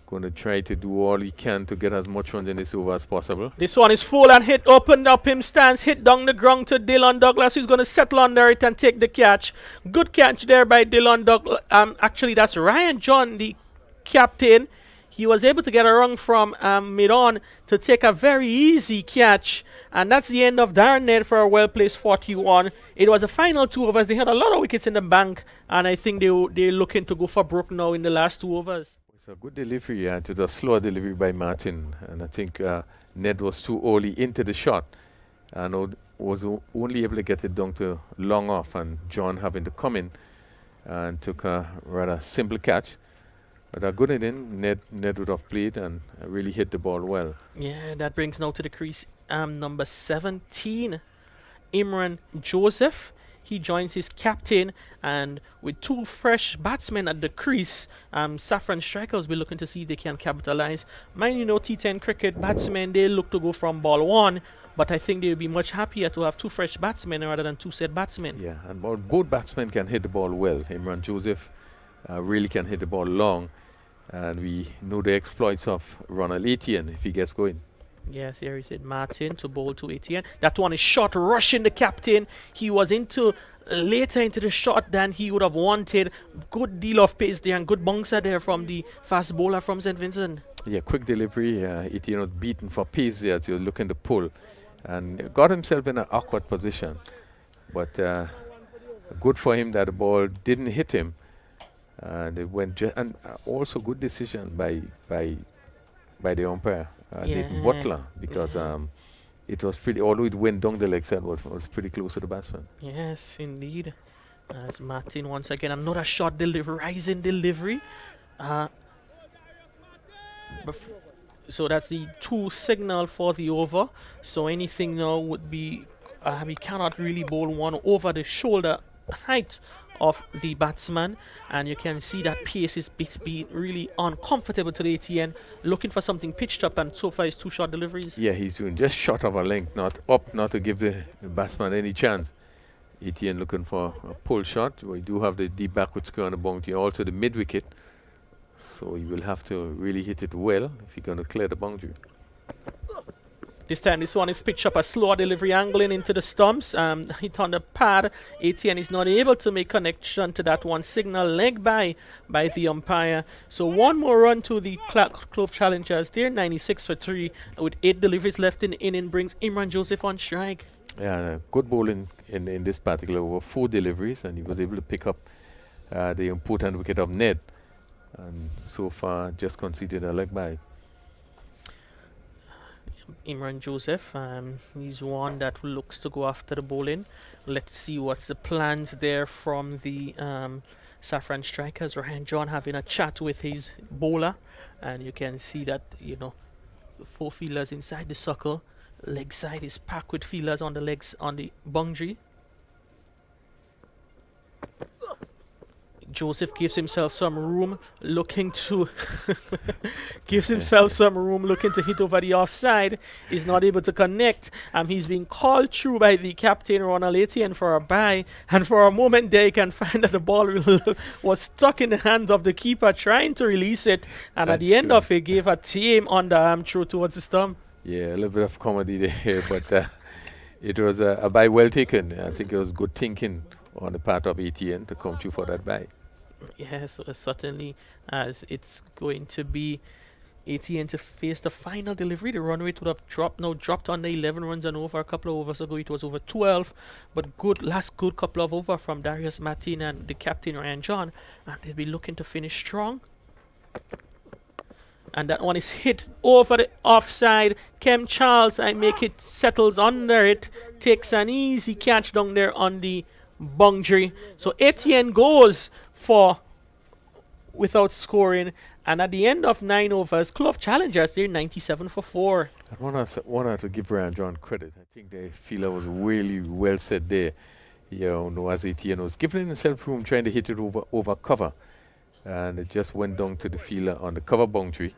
going to try to do all he can to get as much runs in this over as possible. This one is full and hit, opened up him stance, hit down the ground to Dylan Douglas, who's going to settle under it and take the catch. Good catch there by Dylan Douglas. Actually, that's Ryan John, the captain. He was able to get a run from mid-on to take a very easy catch. And that's the end of Darren Ned for a well-placed 41. It was a final 2 overs. They had a lot of wickets in the bank, and I think they're looking to go for broke now in the last 2 overs. It's a good delivery, it was a slower delivery by Martin, and I think Ned was too early into the shot and was only able to get it down to long off, and John having to come in and took a rather simple catch. But a good inning, Ned would have played and really hit the ball well. Yeah, that brings now to the crease number 17, Imran Joseph. He joins his captain, and with 2 fresh batsmen at the crease, Saffron strikers will be looking to see if they can capitalize. Mind you, T10 cricket batsmen, they look to go from ball 1, but I think they will be much happier to have 2 fresh batsmen rather than 2 set batsmen. Yeah, and both batsmen can hit the ball well. Imran Joseph really can hit the ball long, and we know the exploits of Ronald Etienne if he gets going. Yes, here is it, Martin to bowl to Etienne. That one is short, rushing the captain. He was later into the shot than he would have wanted. Good deal of pace there and good bouncer there from the fast bowler from St. Vincent. Yeah, quick delivery. Etienne was beaten for pace there as he was looking to pull and got himself in an awkward position. But good for him that the ball didn't hit him. And it went and also good decision by the umpire, Nathan Butler, because it was pretty, although it went down the leg side, was pretty close to the batsman. Yes, indeed. As Martin once again, another shot rising delivery. So that's the 2 signal for the over. So anything now would be, we cannot really bowl one over the shoulder height of the batsman, and you can see that pace is being really uncomfortable to the Etienne, looking for something pitched up, and so far it's 2 short deliveries. Yeah, he's doing just short of a length, not up, not to give the batsman any chance. Etienne looking for a pull shot. We do have the deep backward square on the boundary, also the mid wicket, so he will have to really hit it well if he's going to clear the boundary. This time, this one is pitched up a slower delivery angling into the stumps. Hit on the pad. ATN is not able to make connection to that one. Signal leg by the umpire. So one more run to the Clove Challengers. They're 96 for 3 with 8 deliveries left in the inning. Brings Imran Joseph on strike. Yeah, good bowling in this particular over 4 deliveries, and he was able to pick up the important wicket of Ned. And so far, just conceded a leg by. Imran Joseph, he's one that looks to go after the bowling. Let's see what's the plans there from the Saffron strikers. Ryan John having a chat with his bowler, and you can see that, you know, 4 fielders inside the circle. Leg side is packed with fielders on the legs on the boundary. Joseph gives himself some room, looking to gives himself some room, looking to hit over the offside. He's not able to connect. He's being called through by the captain Ronald Etienne for a bye, and for a moment there you can find that the ball was stuck in the hand of the keeper trying to release it, and at the end of it gave a tame underarm throw towards the stump. Yeah, a little bit of comedy there, but it was a bye well taken. I think it was good thinking on the part of ATN to come through for that bye. Yes, certainly, as it's going to be ATN to face the final delivery. The run rate would have dropped under 11 runs and over. A couple of overs ago it was over 12, but last good couple of overs from Darius Martin and the captain Ryan John, and they'll be looking to finish strong. And that one is hit over the offside. Kem Charles, settles under it, takes an easy catch down there on the boundary. So Etienne goes for without scoring, and at the end of 9 overs, Clove Challengers, they're 97 for 4. I want to give Ryan John credit. I think the fielder was really well set there. You know, as Etienne was giving himself room, trying to hit it over cover, and it just went down to the fielder on the cover boundary,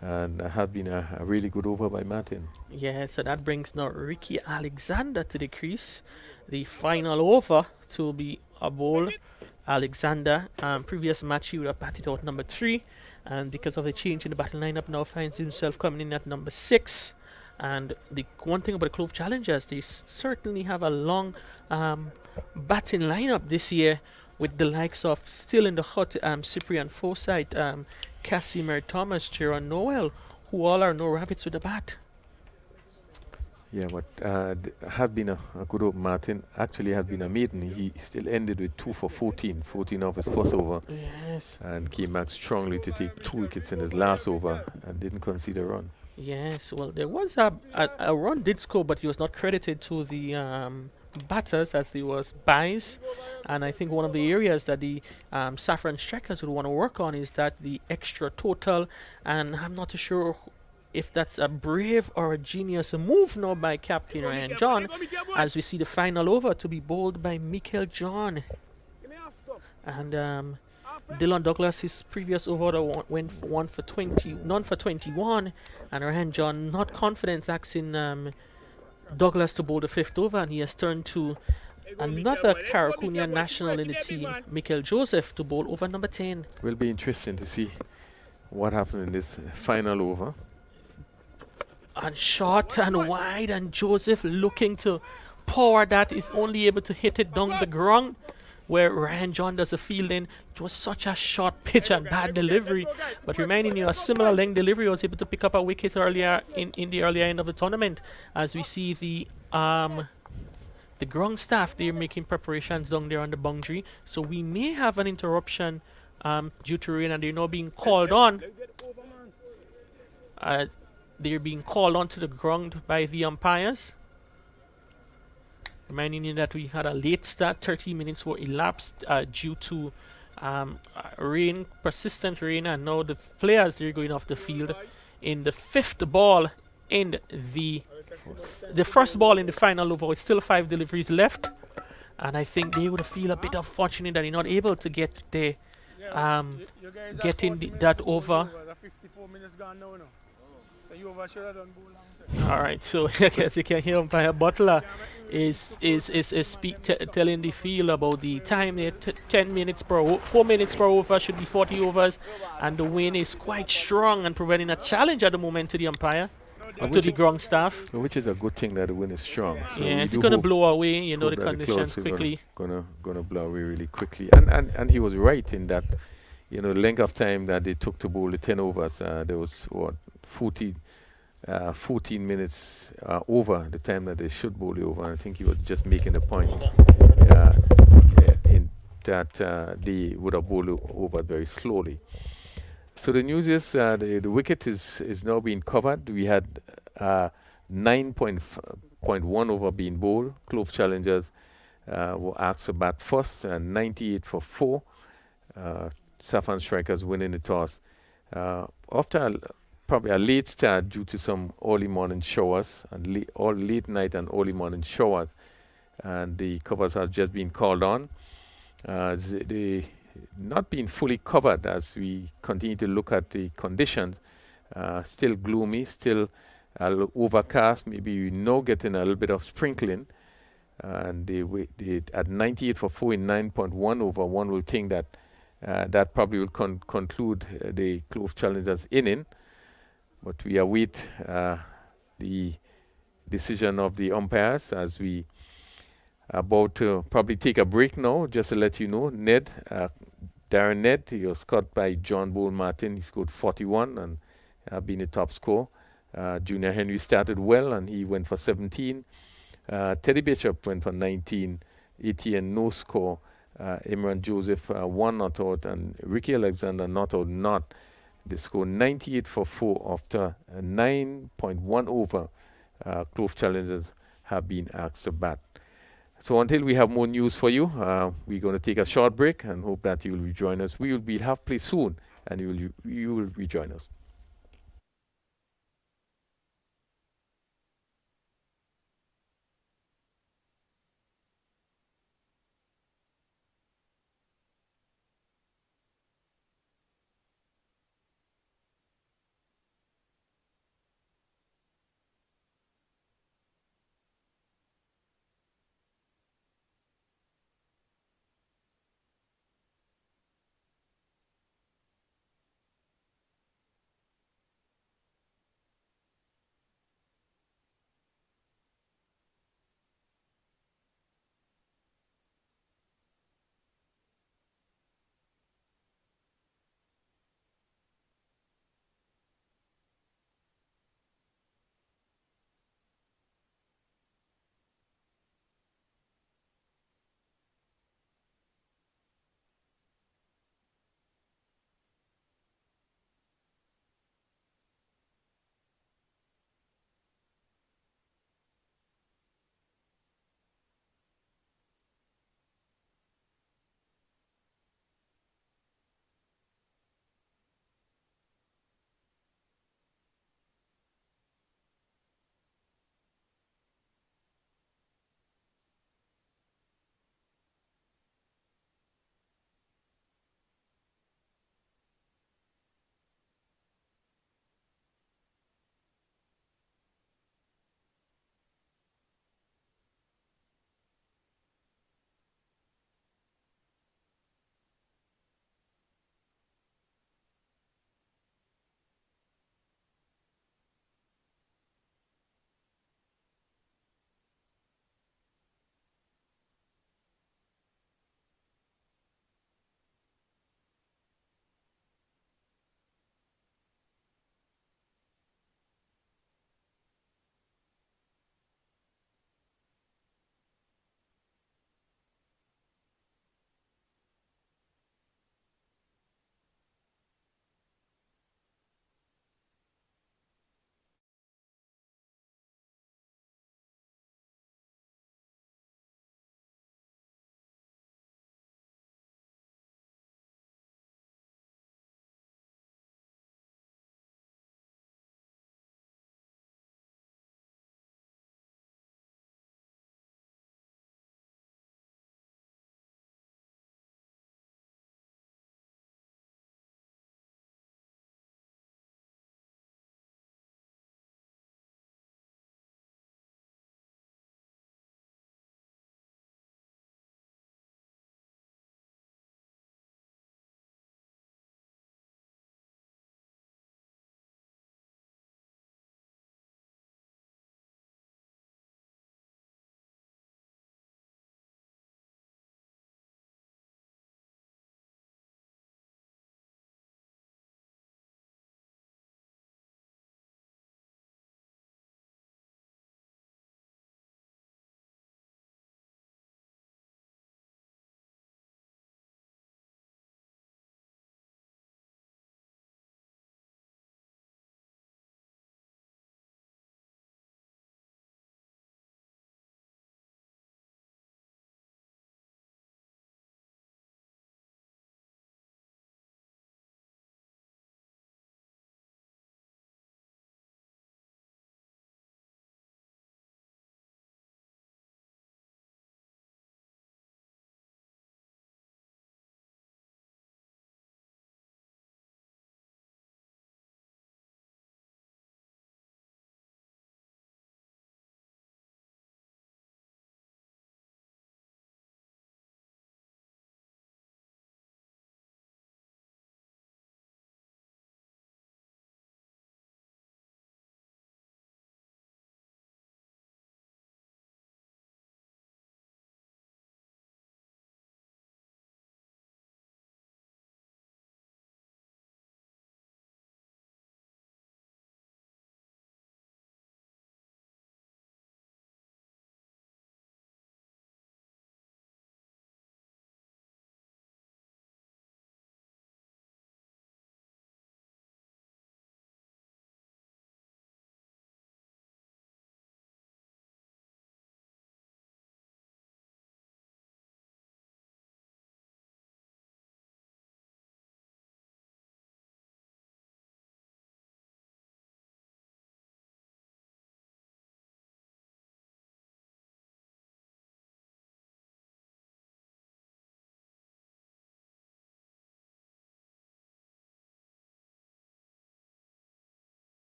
and it had been a really good over by Martin. Yeah, so that brings now Ricky Alexander to the crease. The final over to be a bowl. Alexander, previous match he would have batted out number 3, and because of the change in the battle lineup now finds himself coming in at number 6. And the one thing about the Clove Challengers, they certainly have a long batting lineup this year, with the likes of still in the hut Cyprian Forsyth, Casimir Thomas, Jaron Noel, who all are no rabbits with the bat. Yeah, but had been a good over. Martin actually had been a maiden. He still ended with 2 for 14 off his first over. Yes. And came back strongly to take 2 wickets in his last over and didn't concede a run. Yes, well, there was a run did score, but he was not credited to the batters, as there was buys. And I think one of the areas that the Saffron strikers would want to work on is that the extra total, and I'm not too sure if that's a brave or a genius move now by Captain Ryan John, as we see the final over to be bowled by Michael John. And Dylan Douglas, his previous over went for none for 21, and Ryan John not confident, asking Douglas to bowl the 5th over, and he has turned to another Caracunian national in the team, Michael Joseph, to bowl over number 10. Will be interesting to see what happens in this final over. And short and wide, and Joseph looking to power that, is only able to hit it down the ground, where Ryan John does the fielding. It was such a short pitch and bad delivery, but reminding you, a similar length delivery was able to pick up a wicket earlier in the earlier end of the tournament, as we see the ground staff, they're making preparations down there on the boundary. So we may have an interruption due to rain, and they're now being called on. They're being called onto the ground by the umpires. Reminding you that we had a late start, 30 minutes were elapsed due to rain, persistent rain, and now the players, they're going off the field in the 5th ball in the first ball in the final over, with still 5 deliveries left. And I think they would feel a bit unfortunate that they're not able to get the that over. 54 minutes gone now. So you all right, so as you can hear, umpire Butler is telling the field about the time. 10 minutes per 4 minutes per over should be 40 overs, and the wind is quite strong and providing a challenge at the moment to the umpire. to the ground staff. which is a good thing that the wind is strong. So Yeah, we it's do going to hope, blow away, the that the conditions clouds are quickly. gonna blow away really quickly. And he was right in that, the length of time that they took to bowl the 10 overs. There was what 14 minutes over the time that they should bowl the over. And I think he was just making the point in that they would have bowled over very slowly. So the news is the wicket is now being covered. We had 9.1 over being bowled. Clove challengers were asked to bat first, and 98 for 4. Saffron strikers winning the toss. After probably a late start due to some early morning showers, and late night and early morning showers, and the covers have just been called on. They not being fully covered as we continue to look at the conditions. Still gloomy, still overcast, maybe getting a little bit of sprinkling. And they at 98 for 4 in 9.1 over, one will think that that probably will conclude the Clove Challengers inning. But we await the decision of the umpires as we about to probably take a break now. Just to let you know, Darren Ned, he was caught by John Bull Martin. He scored 41 and been the top scorer. Junior Henry started well and he went for 17. Teddy Bishop went for 19. ATN no score. Imran Joseph 1 not out, and Ricky Alexander not out. They scored 98 for 4 after 9.1 over. Clove Challengers have been asked to bat. So until we have more news for you, we're going to take a short break and hope that you will rejoin us. We will have play soon, and you will rejoin us.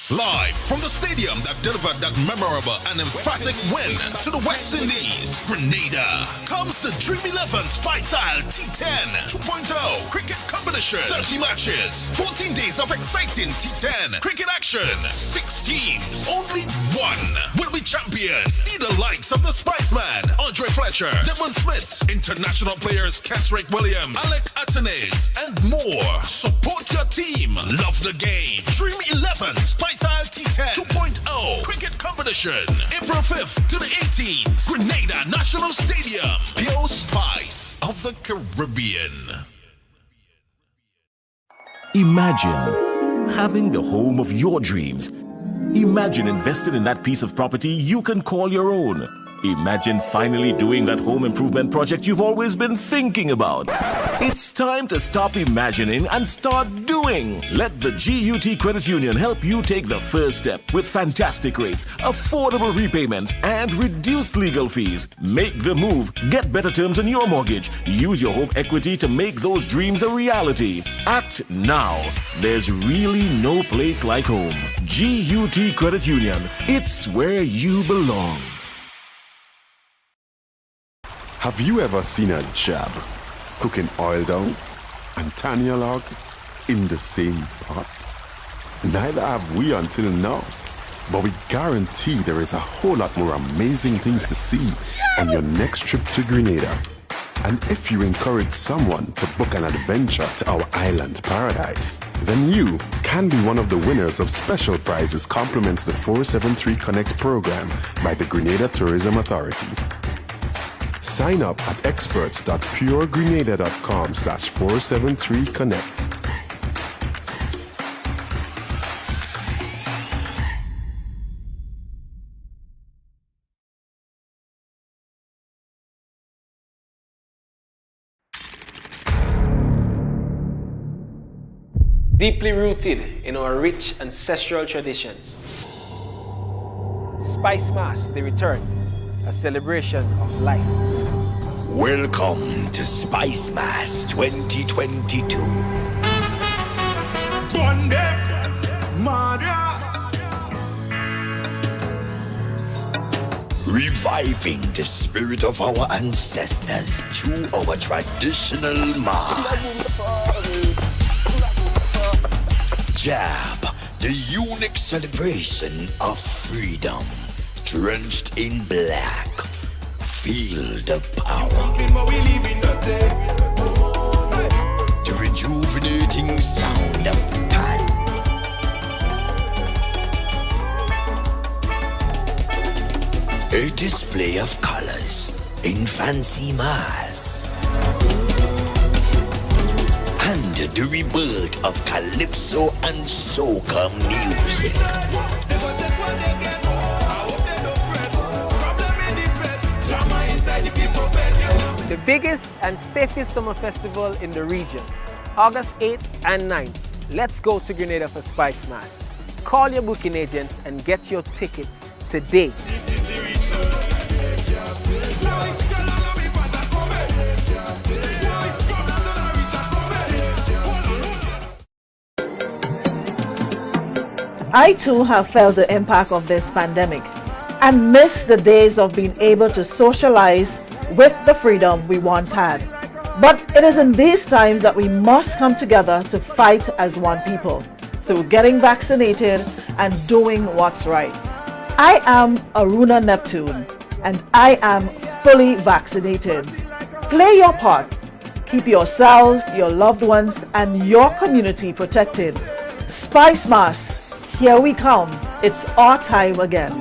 Live from the stadium that delivered that memorable and emphatic win to the West Indies, Grenada, comes the Dream 11 Spice Style T10 2.0 cricket competition. 30 matches, 14 days of exciting T10 cricket action. 6 teams, only one will be champions. See the likes of the Spiceman, Andre Fletcher, Devon Smith, international players Kesrick Williams, Alec Atenes, and more. Support your team. Love the game. Dream 11 Spice Style T10 2.0 cricket competition. April 5th to the 18th. Grenada National Stadium. Pure Spice of the Caribbean. Imagine having the home of your dreams. Imagine investing in that piece of property you can call your own. Imagine finally doing that home improvement project you've always been thinking about. It's time to stop imagining and start doing. Let the GUT Credit Union help you take the first step with fantastic rates, affordable repayments, and reduced legal fees. Make the move. Get better terms on your mortgage. Use your home equity to make those dreams a reality. Act now. There's really no place like home. GUT Credit Union. It's where you belong. Have you ever seen a jab cooking oil down and Tanya log in the same pot? Neither have we until now, but we guarantee there is a whole lot more amazing things to see on your next trip to Grenada. And if you encourage someone to book an adventure to our island paradise, then you can be one of the winners of special prizes compliments the 473 Connect program by the Grenada Tourism Authority. Sign up at experts.puregrenada.com/473connect. Deeply rooted in our rich ancestral traditions. Spice Mass, the return, a celebration of life. Welcome to Spice Mass 2022. Reviving the spirit of our ancestors through our traditional mass. Jab, the unique celebration of freedom, drenched in black. Feel the power. The rejuvenating sound of pan. A display of colors in fancy mass. And the rebirth of calypso and soca music. The biggest and safest summer festival in the region. August 8th and 9th. Let's go to Grenada for Spice Mass. Call your booking agents and get your tickets today. I too have felt the impact of this pandemic and miss the days of being able to socialize with the freedom we once had. But it is in these times that we must come together to fight as one people through getting vaccinated and doing what's right. I am Aruna Neptune and I am fully vaccinated. Play your part. Keep yourselves, your loved ones, and your community protected. Spice Mass, here we come. It's our time again.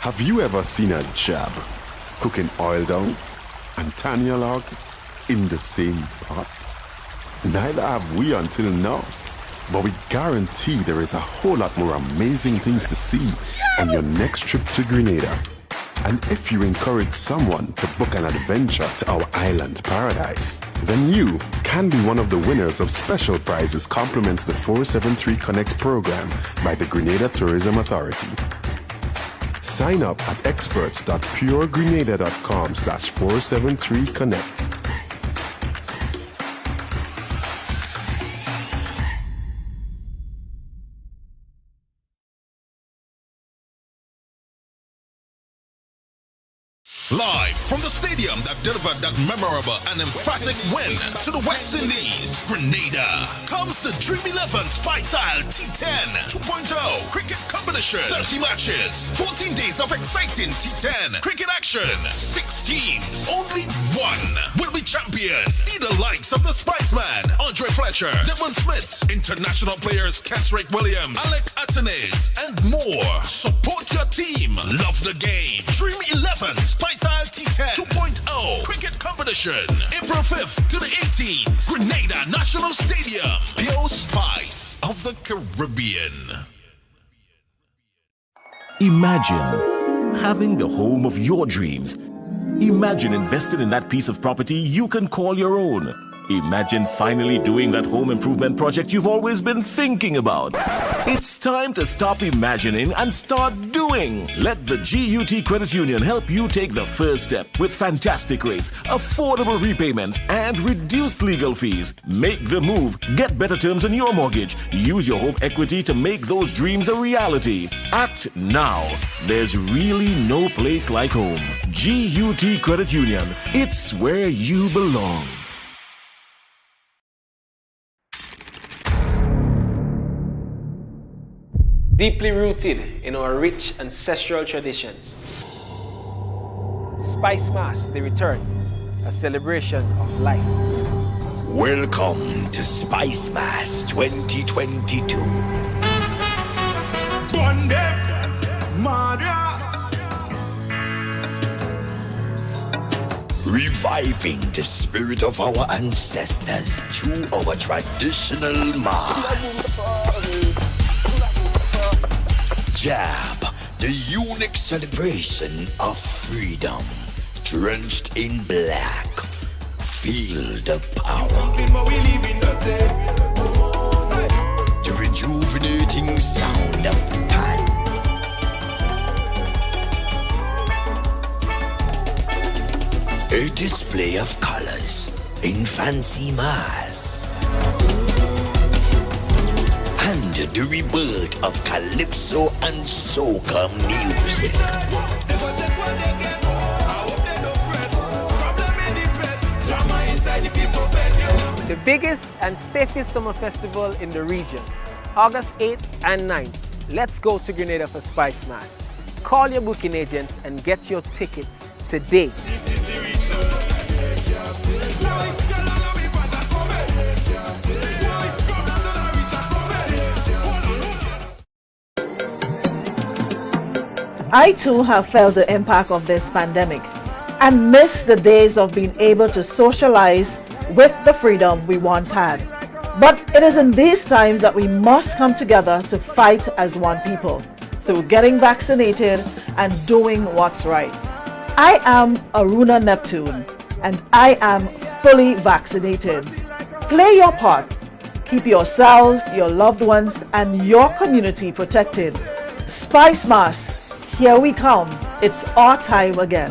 Have you ever seen a jab cooking oil down and Tanya log in the same pot? Neither have we until now, but we guarantee there is a whole lot more amazing things to see on your next trip to Grenada. And if you encourage someone to book an adventure to our island paradise, then you can be one of the winners of special prizes compliments the 473 Connect program by the Grenada Tourism Authority. Sign up at experts.puregrenada.com/473connect. Live from the stadium that delivered that memorable and emphatic win to the West Indies, Grenada, comes the Dream 11 Spice Isle T10 2.0 cricket competition. 30 matches, 14 days of exciting T10 cricket action. 6 teams, only one will be champions. See the likes of the Spiceman, Andre Fletcher, Devon Smith, international players Kesrick Williams, Alec Atenes, and more. Support your team. Love the game. Dream 11 Spice Isle T10 2.0 cricket competition. April 5th to the 18th. Grenada National Stadium. Pure Spice of the Caribbean. Imagine having the home of your dreams. Imagine investing in that piece of property you can call your own. Imagine finally doing that home improvement project you've always been thinking about. It's time to stop imagining and start doing. Let the GUT Credit Union help you take the first step with fantastic rates, affordable repayments, and reduced legal fees. Make the move. Get better terms on your mortgage. Use your home equity to make those dreams a reality. Act now. There's really no place like home. GUT Credit Union. It's where you belong. Deeply rooted in our rich ancestral traditions. Spice Mass, the return, a celebration of life. Welcome to Spice Mass 2022. Reviving the spirit of our ancestors through our traditional mass. Jab, the unique celebration of freedom, drenched in black. Feel the power. The rejuvenating sound of pan. A display of colors in fancy mass. And the rebirth of calypso and soca music. The biggest and safest summer festival in the region, August 8th and 9th. Let's go to Grenada for Spice Mass. Call your booking agents and get your tickets today. I too have felt the impact of this pandemic and miss the days of being able to socialize with the freedom we once had. But it is in these times that we must come together to fight as one people through getting vaccinated and doing what's right. I am Aruna Neptune and I am fully vaccinated. Play your part. Keep yourselves, your loved ones, and your community protected. Spice Mass. Here we come. It's our time again.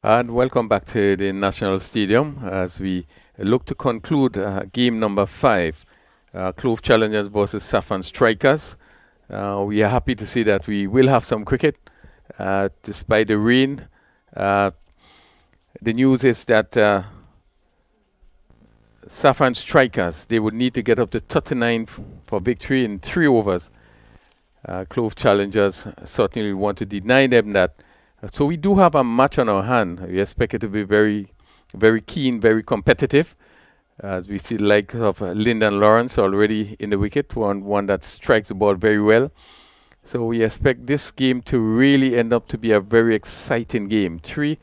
And welcome back to the National Stadium as we look to conclude game number 5, Clove Challengers versus Saffron Strikers. We are happy to see that we will have some cricket despite the rain. The news is that Saffron Strikers, they would need to get up to 39 for victory in 3 overs. Clove Challengers certainly want to deny them that. So we do have a match on our hand. We expect it to be very, very keen, very competitive. As we see the likes of Lyndon Lawrence already in the wicket, one that strikes the ball very well. So we expect this game to really end up to be a very exciting game. 3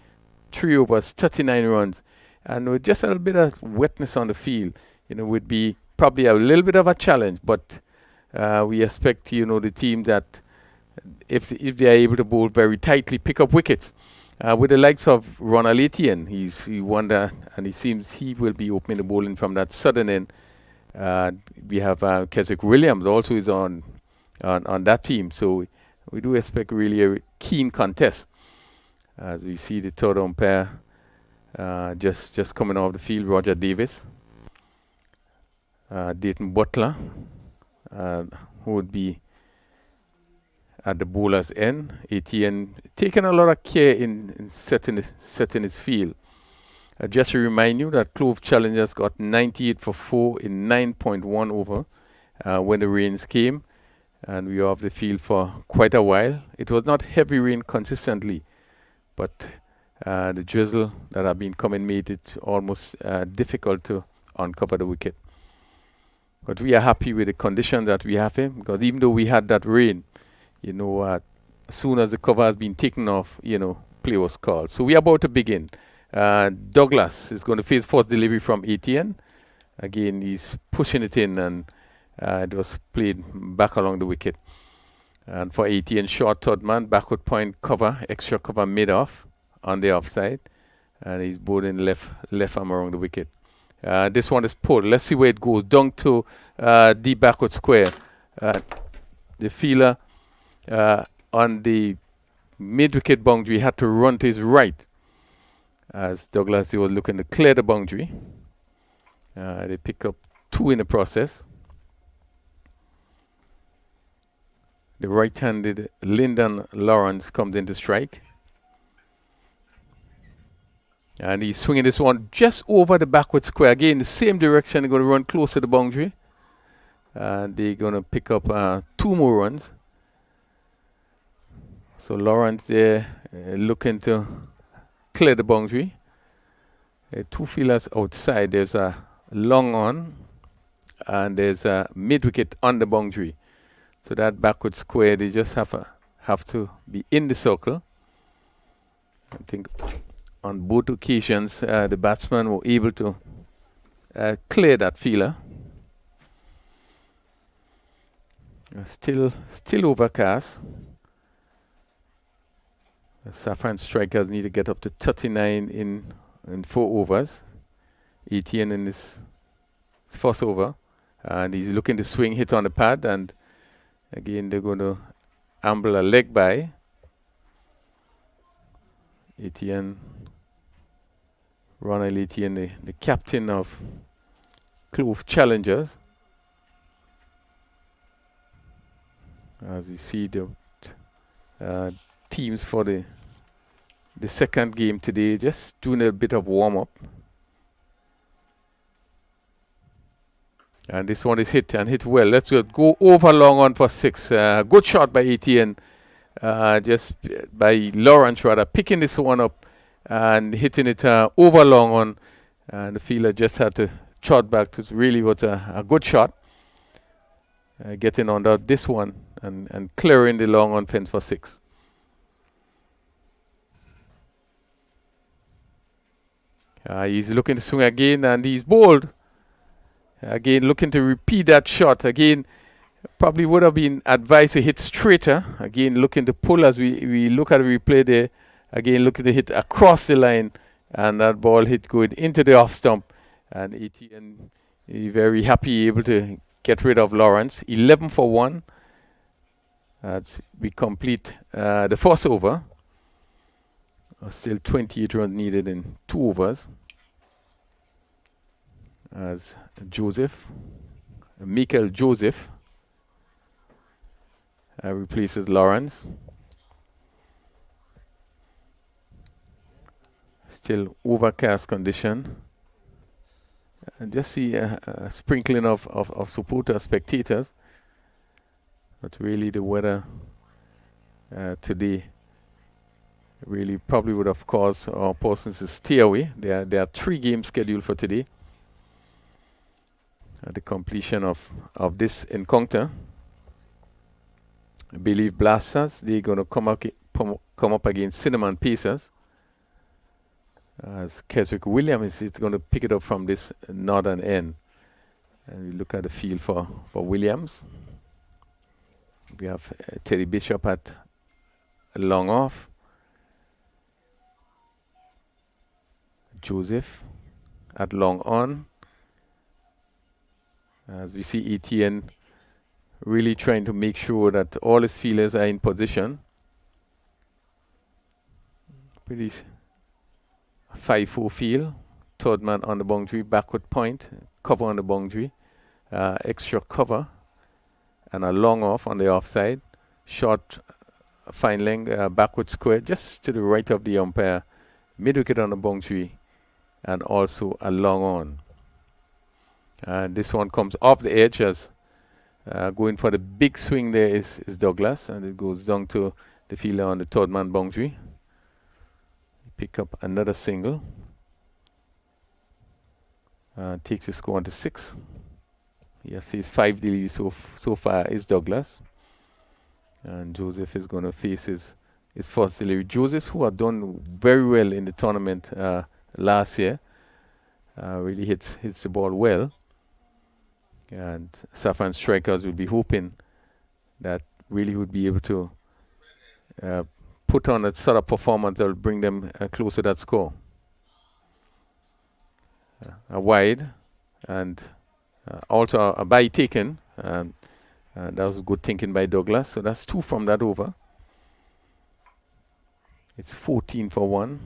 overs, 39 runs. And with just a little bit of wetness on the field, would be probably a little bit of a challenge. But we expect, the team that if they are able to bowl very tightly, pick up wickets. With the likes of Ronald Etienne, he won that, and it seems he will be opening the bowling from that southern end. We have Keswick Williams also is on that team, so we do expect really a keen contest. As we see the third umpire just coming off the field, Roger Davis, Dayton Butler, who would be at the bowler's end. Etienne taking a lot of care in setting his field. Just to remind you that Clove Challengers got 98 for 4 in 9.1 over when the rains came, and we were off the field for quite a while. It was not heavy rain consistently, but the drizzle that have been coming made it almost difficult to uncover the wicket. But we are happy with the conditions that we have here, because even though we had that rain, as soon as the cover has been taken off, play was called. So we are about to begin. Douglas is going to face first delivery from Etienne. Again, he's pushing it in, and it was played back along the wicket. And for Etienne, short third man, backward point cover, extra cover mid-off on the offside. And he's bowling left arm around the wicket. This one is pulled. Let's see where it goes. Down to deep backward square. The fielder on the mid-wicket boundary had to run to his right as Douglas was looking to clear the boundary. They pick up 2 in the process. The right-handed Lyndon Lawrence comes in to strike. And he's swinging this one just over the backward square. Again, the same direction. They're going to run close to the boundary. They're going to pick up 2 more runs. So Lawrence there looking to clear the boundary. 2 fielders outside. There's a long on, and there's a mid-wicket on the boundary. So that backward square, they just have to be in the circle. I think on both occasions, the batsmen were able to clear that fielder. Still overcast. The Saffron Strikers need to get up to 39 in 4 overs. Etienne in his first over. And he's looking to swing, hit on the pad. And again, they're going to amble a leg by. Etienne, Ronald Etienne, the captain of Clove Challengers. As you see the teams for the second game today, just doing a bit of warm-up. And this one is hit and hit well. Let's go over long on for 6. Good shot by Etienne, just by Lawrence rather, picking this one up and hitting it over long on. And the fielder just had to trot back. It really was a good shot. Getting under this one and clearing the long on fence for 6. He's looking to swing again, and he's bowled. Again, looking to repeat that shot. Again, probably would have been advised to hit straighter. Again, looking to pull as we look at the replay there. Again, looking to hit across the line, and that ball hit going into the off stump. And Etienne very happy, able to get rid of Lawrence. 11 for 1. As we complete the first over. Still 28 runs needed in 2 overs. As Michael Joseph replaces Lawrence. Still overcast condition. And just see a sprinkling of supporters, spectators. But really the weather today really probably would have caused our persons to stay away. There are 3 games scheduled for today. At the completion of this encounter, I believe Blasters, they're going to come up against Cinnamon Pacers. As Keswick Williams is going to pick it up from this northern end. And we look at the field for Williams. We have Teddy Bishop at long off. Joseph at long on. As we see T10 really trying to make sure that all his fielders are in position. Pretty 5-4 field. Third man on the boundary, backward point, cover on the boundary, extra cover, and a long off on the offside. Short, fine length, backward square, just to the right of the umpire. Mid wicket on the boundary, and also a long on. This one comes off the edge as going for the big swing there is Douglas, and it goes down to the fielder on the third man boundary. Pick up another single. Takes his score on to 6. He has faced 5 deliveries so far is Douglas. And Joseph is going to face his first delivery. Joseph, who had done very well in the tournament last year, really hits the ball well. And Saffron strikers will be hoping that really would be able to put on a sort of performance that will bring them close to that score. A wide and also a bye taken. That was good thinking by Douglas. So that's 2 from that over. It's 14 for 1.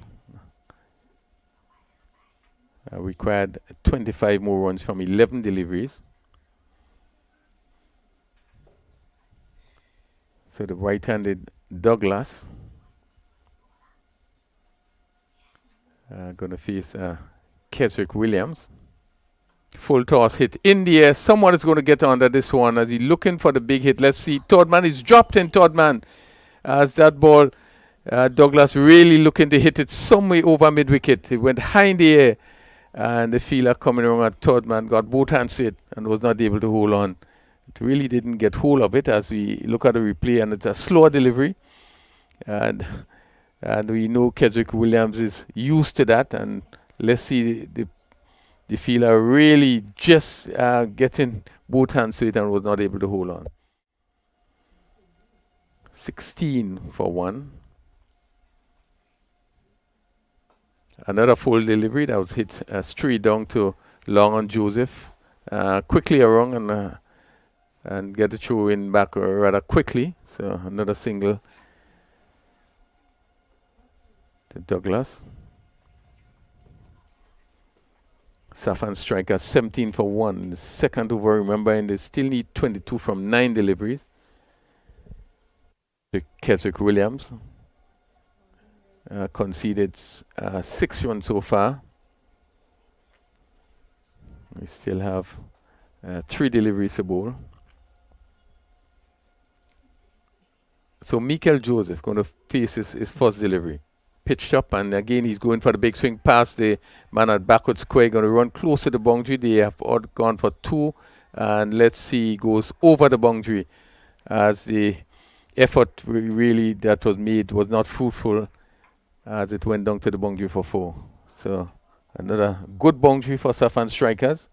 Required 25 more runs from 11 deliveries. So the right-handed Douglas going to face Keswick Williams. Full toss hit in the air. Someone is going to get under this one as he's looking for the big hit. Let's see. Third man is dropped in. Third man as that ball. Douglas really looking to hit it somewhere over mid-wicket. It went high in the air. And the fielder coming around at third man got both hands to it and was not able to hold on. It really didn't get hold of it as we look at the replay, and it's a slower delivery. And we know Keswick Williams is used to that. And let's see the fielder really just getting both hands to it and was not able to hold on. 16 for 1. Another full delivery that was hit straight down to long on Joseph. Quickly around and get the throw in back rather quickly. So another single to Douglas. Saffron striker 17 for 1. The second over, remember, and they still need 22 from 9 deliveries. To Keswick Williams. Conceded 6 runs so far. We still have 3 deliveries to bowl. So Michael Joseph going to face his first delivery. Pitched up, and again he's going for the big swing past the man at backward square. Going to run close to the boundary. They have gone for 2, and let's see, goes over the boundary as the effort really that was made was not fruitful as it went down to the boundary for 4. So another good boundary for Saffron strikers.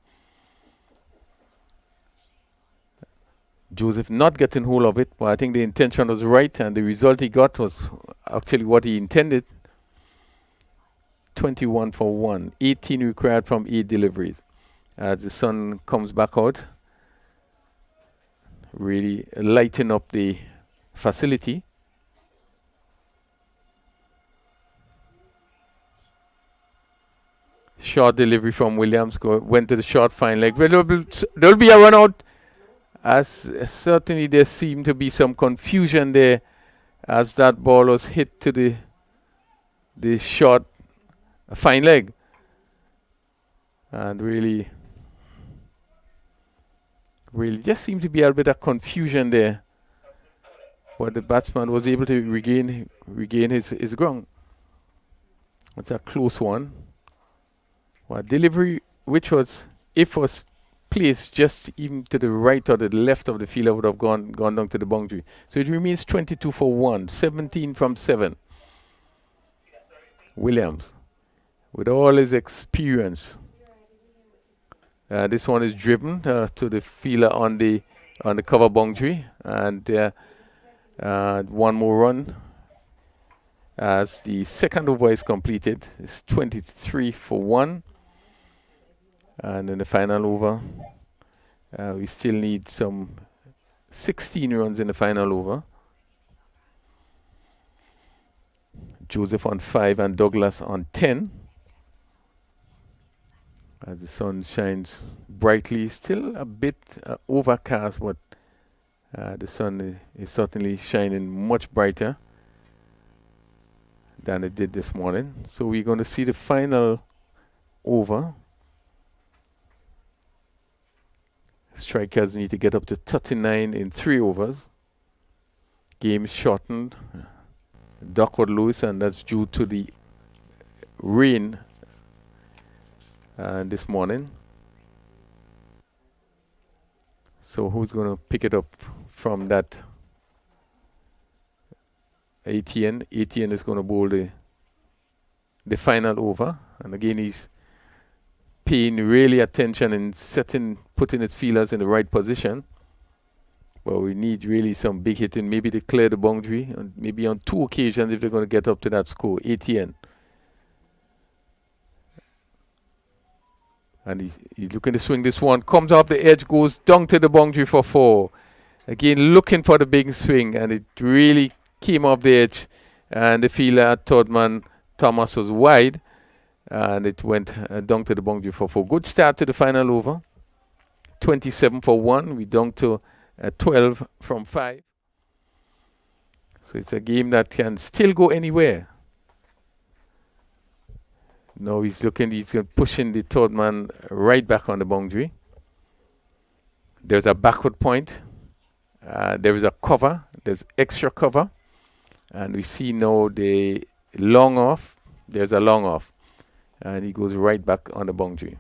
Joseph not getting hold of it, but I think the intention was right and the result he got was actually what he intended. 21 for 1, 18 required from 8 deliveries. As the sun comes back out, really lighten up the facility. Short delivery from Williams. Went to the short fine leg. Well, there'll be a run out. As certainly there seemed to be some confusion there as that ball was hit to the short fine leg. And really just seemed to be a bit of confusion there. But the batsman was able to regain his ground. It's a close one. Well, delivery, which was, if was placed just even to the right or the left of the fielder, would have gone down to the boundary. So it remains 22 for 1, 17 from 7. Williams, with all his experience. This one is driven to the fielder on the cover boundary, and one more run as the second over is completed. It's 23 for 1, and in the final over, we still need some 16 runs in the final over. Joseph on 5 and Douglas on 10. As the sun shines brightly, still a bit overcast, but the sun is certainly shining much brighter than it did this morning. So we're going to see the final over. Strikers need to get up to 39 in 3 overs. Game is shortened. Duckworth Lewis, and that's due to the rain this morning. So who's going to pick it up from that? ATN. ATN is going to bowl the final over, and again he's paying really attention and putting his feelers in the right position. Well, we need really some big hitting, maybe to clear the boundary, and maybe on 2 occasions if they're going to get up to that score. ATN. And he's looking to swing this one. Comes off the edge, goes down to the boundary for 4. Again, looking for the big swing, and it really came off the edge. And the fielder, third man, Thomas, was wide. And it went down to the boundary for 4. Good start to the final over. 27 for 1. We down to 12 from 5. So it's a game that can still go anywhere. Now he's pushing the third man right back on the boundary. There's a backward point. There is a cover. There's extra cover. And we see now the long off. There's a long off. And he goes right back on the boundary.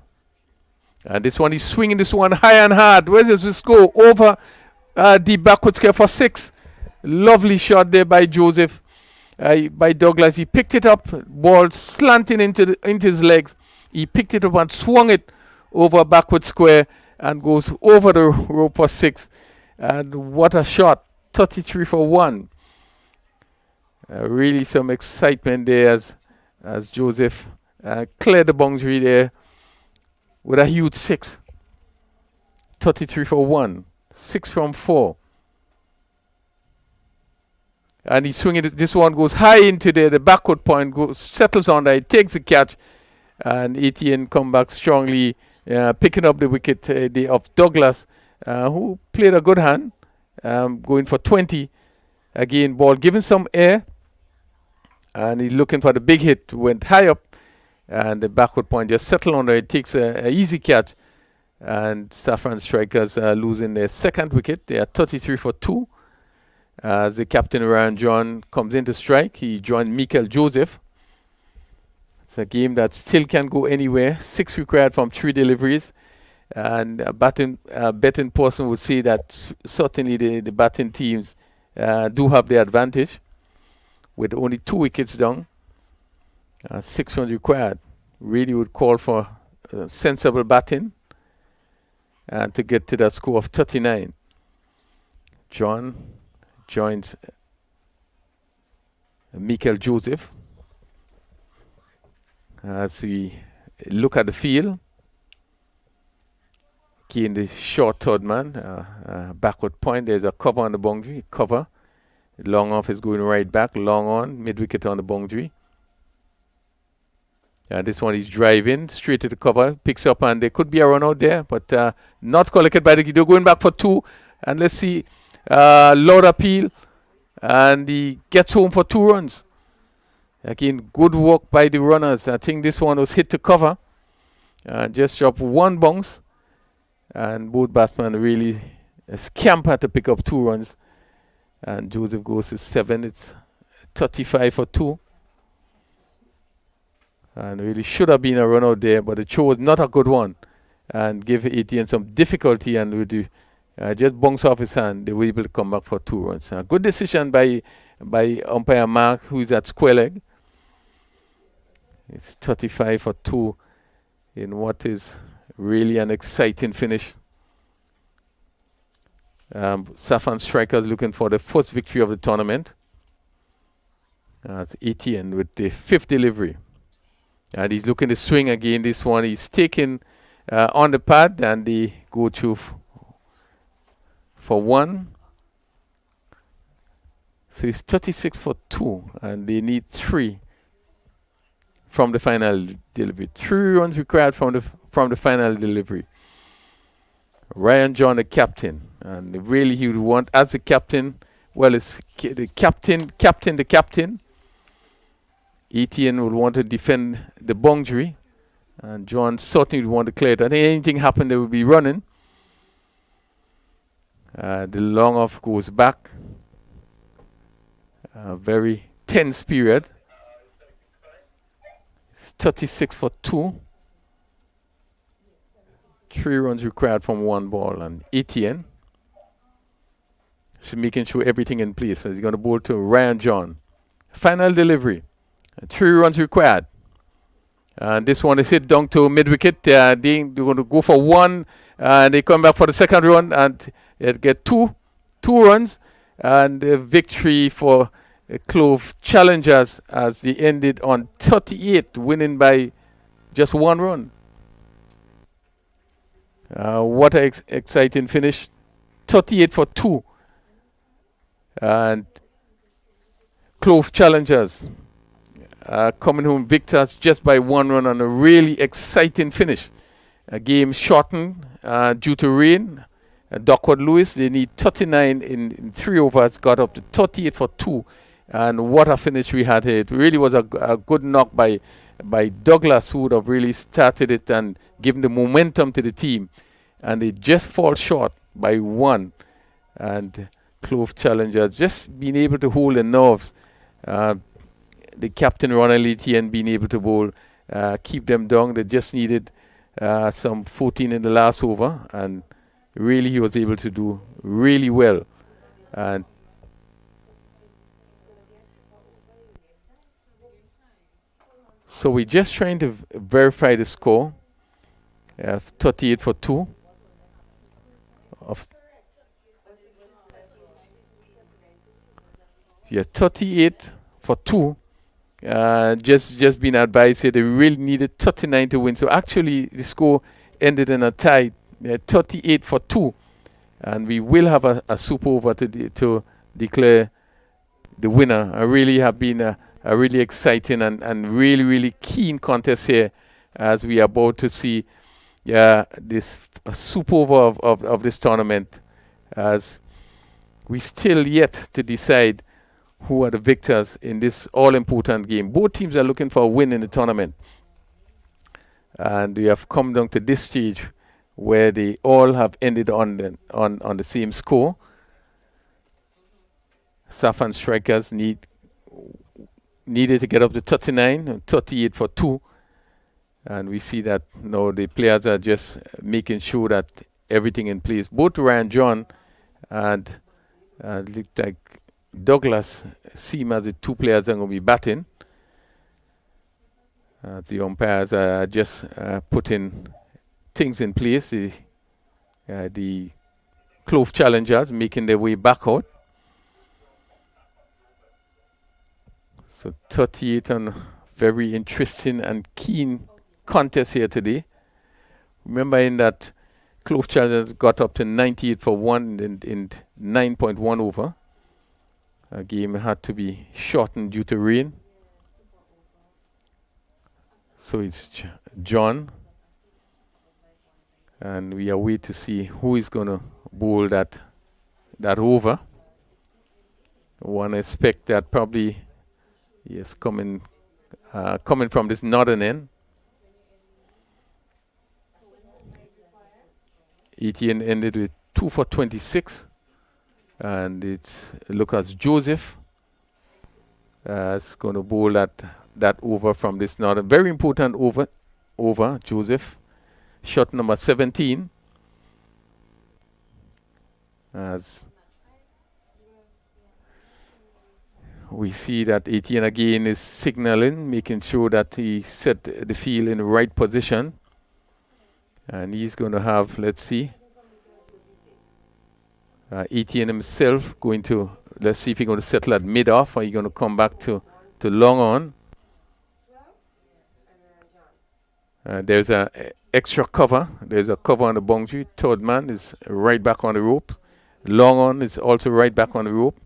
And this one, he's swinging this one high and hard. Where does this go? Over the backward square for 6. Lovely shot there by Joseph. By Douglas. He picked it up, ball slanting into his legs. He picked it up and swung it over backward square and goes over the rope for 6. And what a shot. 33 for 1. Really some excitement there as Joseph cleared the boundary there with a huge 6. 33 for 1. 6 from 4. And he's swinging it. This one goes high into there. The backward point settles on there. It takes the catch. And Etienne come back strongly, picking up the wicket of Douglas, who played a good hand, going for 20. Again, ball given some air. And he's looking for the big hit. Went high up. And the backward point just settled on there. It takes an easy catch. And Saffron Strikers losing their second wicket. They are 33 for 2. As the captain, Ryan John, comes in to strike, he joined Michael Joseph. It's a game that still can go anywhere. 6 required from 3 deliveries. And a betting person would say that certainly the batting teams do have the advantage with only 2 wickets down. 6 runs required. Really would call for sensible batting and to get to that score of 39. John joins Michael Joseph. As we look at the field, again the short third man, backward point, there's a cover on the boundary, cover. Long off is going right back, long on, mid wicket on the boundary. This one is driving straight to the cover, picks up, and there could be a run out there, but not collected by the They're going back for 2, and let's see, loud appeal, and he gets home for 2 runs. Again, good work by the runners. I think this one was hit to cover, just dropped 1 bounce, and both batsmen really scampered to pick up 2 runs, and Joseph goes to 7. It's 35 for 2. And really should have been a run out there, but the throw was not a good one and gave Etienne some difficulty, and with the just bounced off his hand, they were able to come back for 2 runs. Good decision by umpire Mark, who is at square leg. It's 35 for 2 in what is really an exciting finish. Saffron Strikers looking for the first victory of the tournament. It's Etienne with the 5th delivery. And he's looking to swing again. This one he's taken on the pad, and they go through for 1. So it's 36 for 2, and they need 3 from the final delivery. 3 runs required from the final delivery. Ryan John, the captain, and really he would want, as the captain, well, it's the captain. Etienne would want to defend the boundary, and John certainly would want to clear it. I think anything happened, they would be running. The long off goes back. Very tense period. It's 36 for 2. 3 runs required from 1 ball, and Etienne is making sure everything in place. So he's going to bowl to Ryan John. Final delivery. 3 runs required. And this one is hit down to mid-wicket. They're going to go for 1, and they come back for the second run, and they get two runs, and a victory for Clove Challengers as they ended on 38, winning by just 1 run. What an exciting finish. 38 for 2. And Clove Challengers coming home victors just by 1 run on a really exciting finish. A game shortened due to rain. Duckworth Lewis, they need 39 in 3 overs, got up to 38 for 2. And what a finish we had here. It really was a good knock by Douglas, who would have really started it and given the momentum to the team. And they just fall short by 1. And Clove Challengers just being able to hold the nerves. The captain, Ronald Etienne, being able to bowl, keep them down. They just needed some 14 in the last over. And really he was able to do really well. And so we're just trying to verify the score. 38 for 2. Yes, 38 for 2. Just been advised here they really needed 39 to win. So actually the score ended in a tie, 38 for 2. And we will have a super over to declare the winner. I really have been a really exciting and really keen contest here, as we are about to see this super over of this tournament, as we still yet to decide who are the victors in this all-important game. Both teams are looking for a win in the tournament. And we have come down to this stage where they all have ended on the same score. Saffron Strikers needed to get up to 39 and 38 for 2. And we see that now the players are just making sure that everything in place. Both Ryan John and looked like Douglas seem as the 2 players that are going to be batting. The umpires are just putting things in place. The Clove Challengers making their way back out. So 38 on very interesting and keen contest here today. Remember in that Clove Challengers got up to 98 for 1 in 9.1 over. A game had to be shortened due to rain. So it's John. And we are waiting to see who is going to bowl that over. One expect that probably, yes, coming from this northern end. Etienne ended with 2 for 26. And it's Lucas Joseph. It's going to bowl that over from this northern. Very important over Joseph. Shot number 17. As we see that Etienne again is signaling, making sure that he set the field in the right position. And he's going to have, let's see, Etienne himself going to, let's see if he's going to settle at mid-off or he's going to come back to long on. There's a extra cover. There's a cover on the boundary. Third man is right back on the rope. Long on is also right back on the rope.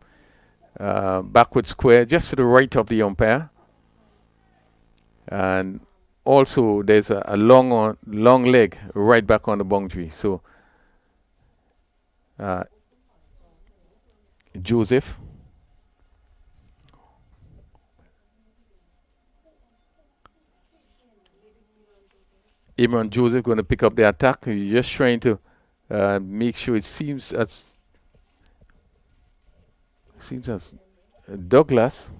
Backward square just to the right of the umpire. And also there's a long leg right back on the boundary. So Joseph. Imran Joseph going to pick up the attack. He's just trying to make sure it seems as Douglas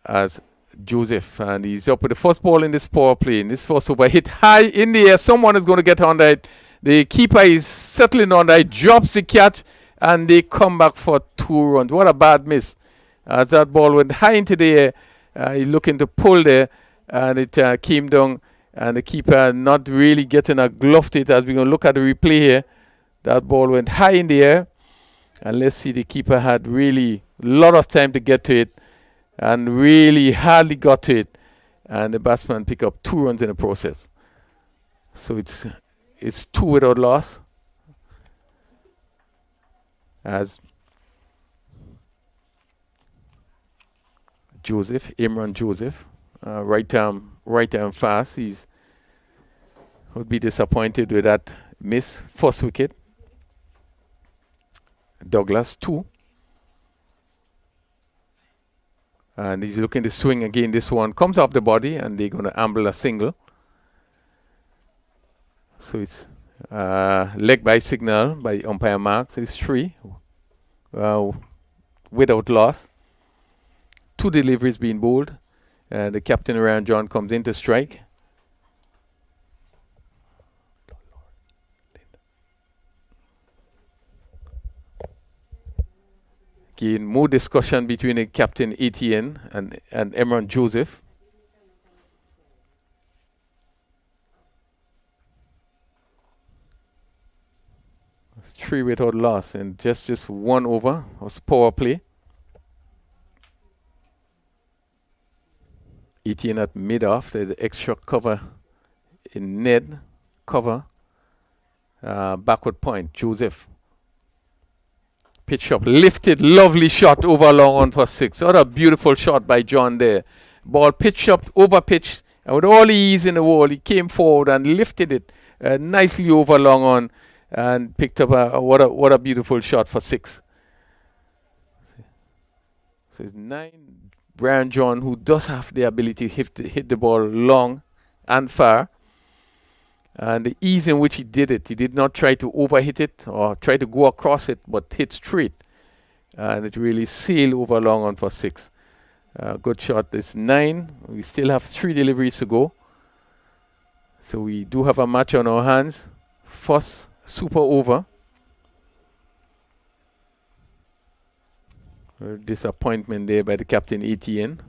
as Joseph, and he's up with the first ball in this power play. In this first over, hit high in the air. Someone is going to get on that. The keeper is settling on that, drops the catch, and they come back for 2 runs. What a bad miss! As that ball went high into the air, he's looking to pull there, and it came down, and the keeper not really getting a glove to it. As we're going to look at the replay here, that ball went high in the air, and let's see, the keeper had really a lot of time to get to it, and really hardly got to it, and the batsman picked up 2 runs in the process. So it's 2 without loss. As Joseph, Imran Joseph, right arm fast. He's would be disappointed with that miss. First wicket. Douglas 2. And he's looking to swing again. This one comes off the body, and they're going to amble a single. So it's leg by signal by umpire Marks. It's 3 without loss. 2 deliveries being bowled. The captain Ryan John comes in to strike. Again, more discussion between the captain Etienne and Emran Joseph. It's 3 without loss, and just 1 over was power play. Etienne at mid-off. There's extra cover in Ned. Cover. Backward point. Joseph. Pitch up. Lifted. Lovely shot over long on for 6. What a beautiful shot by John there. Ball pitched up, over pitched. And with all the ease in the world, he came forward and lifted it nicely over long on and picked up what a beautiful shot for 6. So it's 9. Brian John, who does have the ability to hit the ball long and far, and the ease in which he did it, he did not try to overhit it or try to go across it, but hit straight, and it really sailed over long on for 6. Good shot. It's 9. We still have 3 deliveries to go, so we do have a match on our hands. First super over. Disappointment there by the captain Etienne.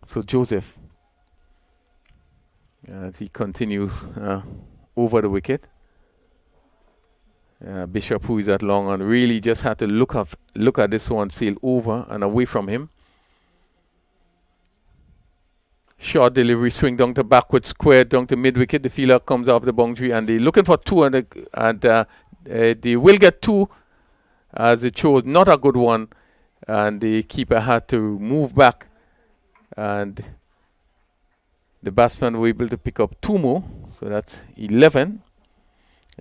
So Joseph, as he continues over the wicket. Bishop, who is at long on, really just had to look at this one sail over and away from him. Short delivery, swing down to backward square, down to mid wicket. The fielder comes off the boundary, and they're looking for 2, and they will get 2. As it chose not a good one, and the keeper had to move back And the batsman were able to pick up 2 more, so that's 11.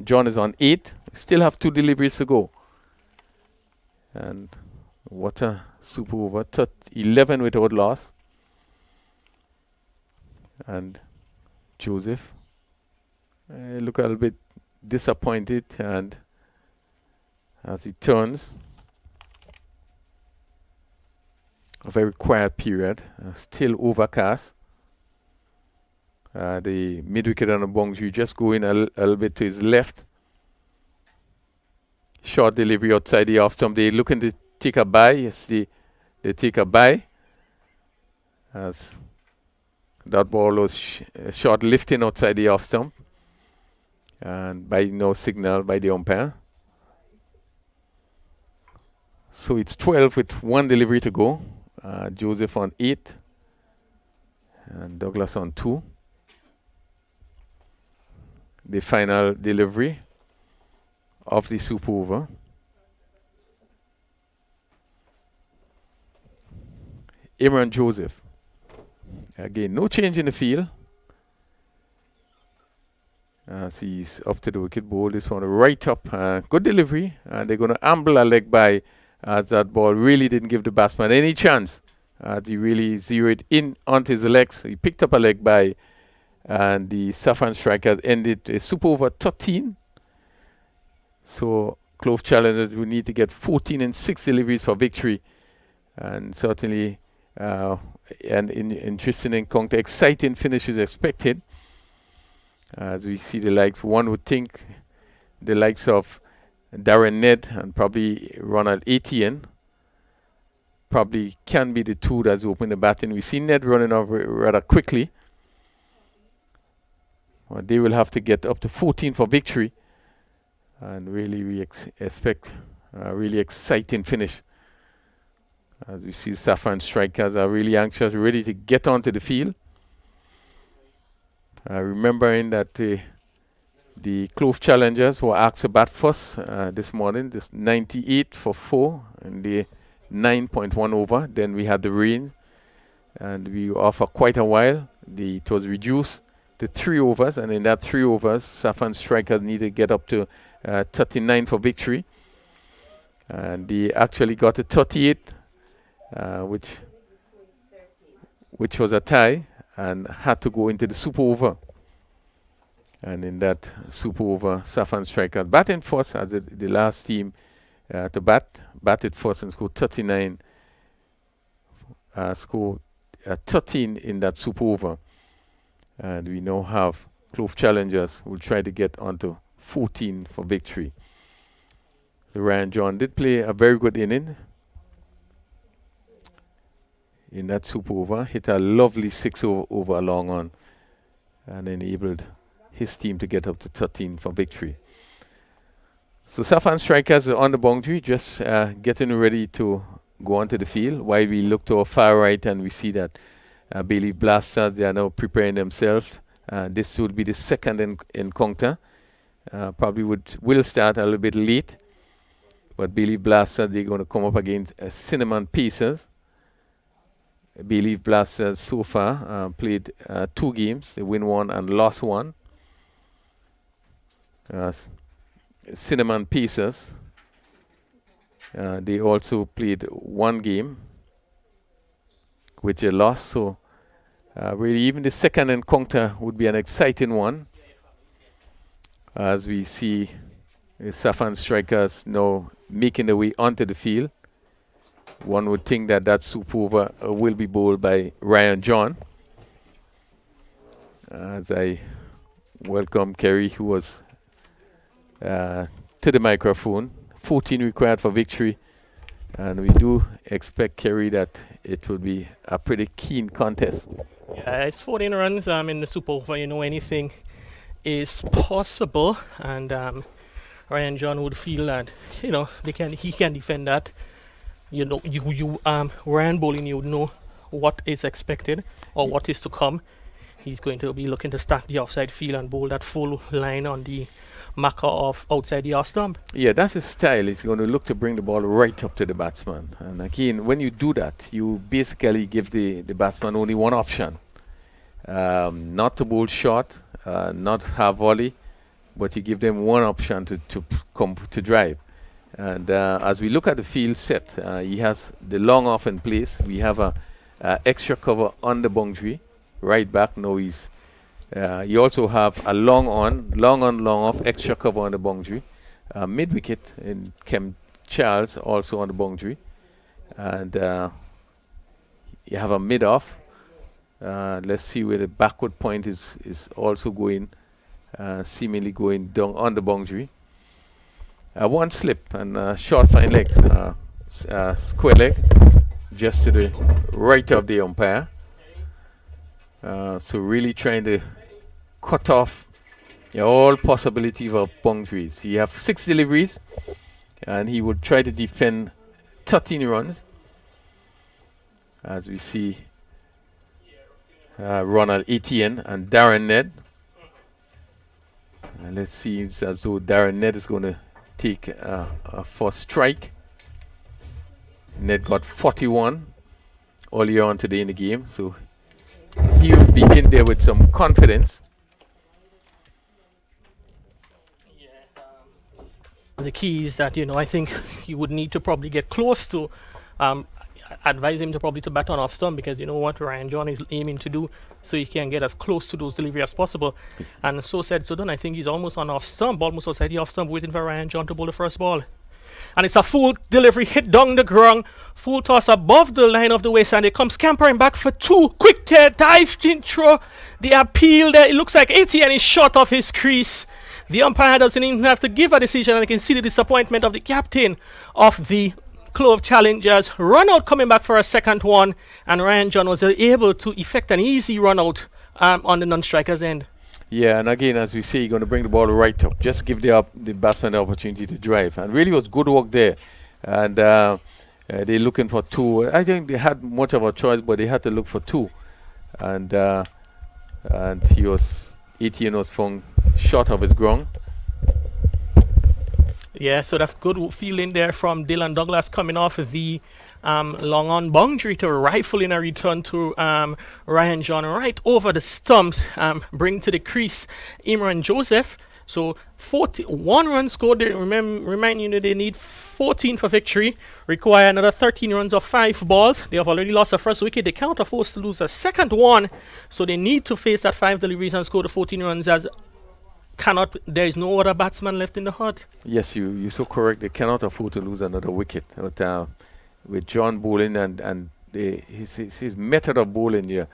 John is on 8. Still have 2 deliveries to go. And what a super over. 11 without loss. And Joseph look a little bit disappointed, and as he turns, a very quiet period, still overcast. The mid-wicket on the boundary just going a little bit to his left. Short delivery outside the off stump. They looking to take a bye. Yes, they take a bye. As that ball was short lifting outside the off stump. And by no signal by the umpire. So it's 12 with 1 delivery to go. Joseph on 8. And Douglas on 2. The final delivery of the super over. Imran Joseph. Again, no change in the field. As he's up to the wicket, ball this one right up. Good delivery. They're going to amble a leg by, as that ball really didn't give the batsman any chance. He really zeroed in onto his legs. He picked up a leg by, and the Saffron strikers ended a super over 13. So Clove challengers will need to get 14 and 6 deliveries for victory. And certainly an interesting encounter. Exciting finish is expected. As we see the likes, one would think the likes of Darren Ned and probably Ronald Etienne probably can be the two that's open the batting. We see Ned running off rather quickly. Well, they will have to get up to 14 for victory. And really we expect a really exciting finish. As we see Saffron strikers are really anxious, ready to get onto the field. Remembering that the Clove challengers were asked to bat first this morning. This 98 for 4 and the 9.1 over. Then we had the rain, and we were off for quite a while. It was reduced to 3 overs, and in that 3 overs, Saffron strikers needed to get up to 39 for victory. And they actually got to 38, which was a tie, and had to go into the super over. And in that super over, Saffron strikers batting first as the last team to batted first and scored 39, scored 13 in that super over. And we now have Clove challengers who will try to get onto 14 for victory. Ryan John did play a very good inning in that super over, hit a lovely 6 over a long on, and enabled his team to get up to 13 for victory. So Saffron strikers are on the boundary, just getting ready to go onto the field. While we look to our far right and we see that Bailey Blaster, they are now preparing themselves. This will be the second encounter. Probably will start a little bit late, but Bailey Blaster, they're going to come up against Cinnamon Pacers. Bailey Blasters so far played 2 games. They win 1 and lost 1. Cinnamon Pacers, they also played 1 game, which they lost. So really even the second encounter would be an exciting one. As we see the Saffron strikers now making their way onto the field. One would think that super over will be bowled by Ryan John. As I welcome Kerry, who was to the microphone. 14 required for victory. And we do expect, Kerry, that it will be a pretty keen contest. Yeah, it's 14 runs in the super over. You know, anything is possible. And Ryan John would feel that, you know, he can defend that. You know, Ryan bowling, you know what is expected or what is to come. he's going to be looking to stack the offside field and bowl that full line on the marker of outside the off stump. Yeah, that's his style. He's going to look to bring the ball right up to the batsman. And again, when you do that, you basically give the batsman only one option. Not to bowl short, not have volley, but you give them one option to drive. And as we look at the field set, he has the long off in place. We have a extra cover on the boundary, right back. Now you also have a long off, extra cover on the boundary. Mid wicket in Kem Charles also on the boundary, and you have a mid off. Let's see where the backward point is also going, seemingly going down on the boundary. One slip and short fine legs, square leg, just to the right of the umpire. So really trying to cut off all possibility of boundaries. He have 6 deliveries, and he would try to defend 13 runs. As we see Ronald Etienne and Darren Ned. And let's see, it's as though Darren Ned is going to take a first strike. Ned got 41 earlier on today in the game, so he will be in there with some confidence. The key is that, I think you would need to probably get close to, advise him to probably to bat on off stump, because you know what Ryan John is aiming to do, so he can get as close to those deliveries as possible. And so said, so done. I think he's almost on off stump, almost outside the off stump, waiting for Ryan John to bowl the first ball. And it's a full delivery, hit down the ground, full toss above the line of the waist, and it comes scampering back for 2. Quick dive throw. The appeal there, it looks like ATN is short of his crease. The umpire doesn't even have to give a decision, and I can see the disappointment of the captain of the Clove Challengers. Run out coming back for a second one, and Ryan John was able to effect an easy run out on the non-striker's end. Yeah, and again, as we say, you're going to bring the ball right up. Just give the batsman the opportunity to drive. And really was good work there. And they're looking for 2. I think they had much of a choice, but they had to look for 2. And Etienne was found short of his ground. Yeah, so that's good feeling there from Dylan Douglas coming off the long on boundary to rifle in a return to Ryan John right over the stumps, bring to the crease Imran Joseph. So 41 runs scored. Remind you that they need 14 for victory, require another 13 runs of 5 balls. They have already lost the first wicket. They can't afford to lose a second one, so they need to face that 5 deliveries and score the 14 runs. There is no other batsman left in the hut. Yes, you're so correct. They cannot afford to lose another wicket. But with John bowling and his method of bowling here,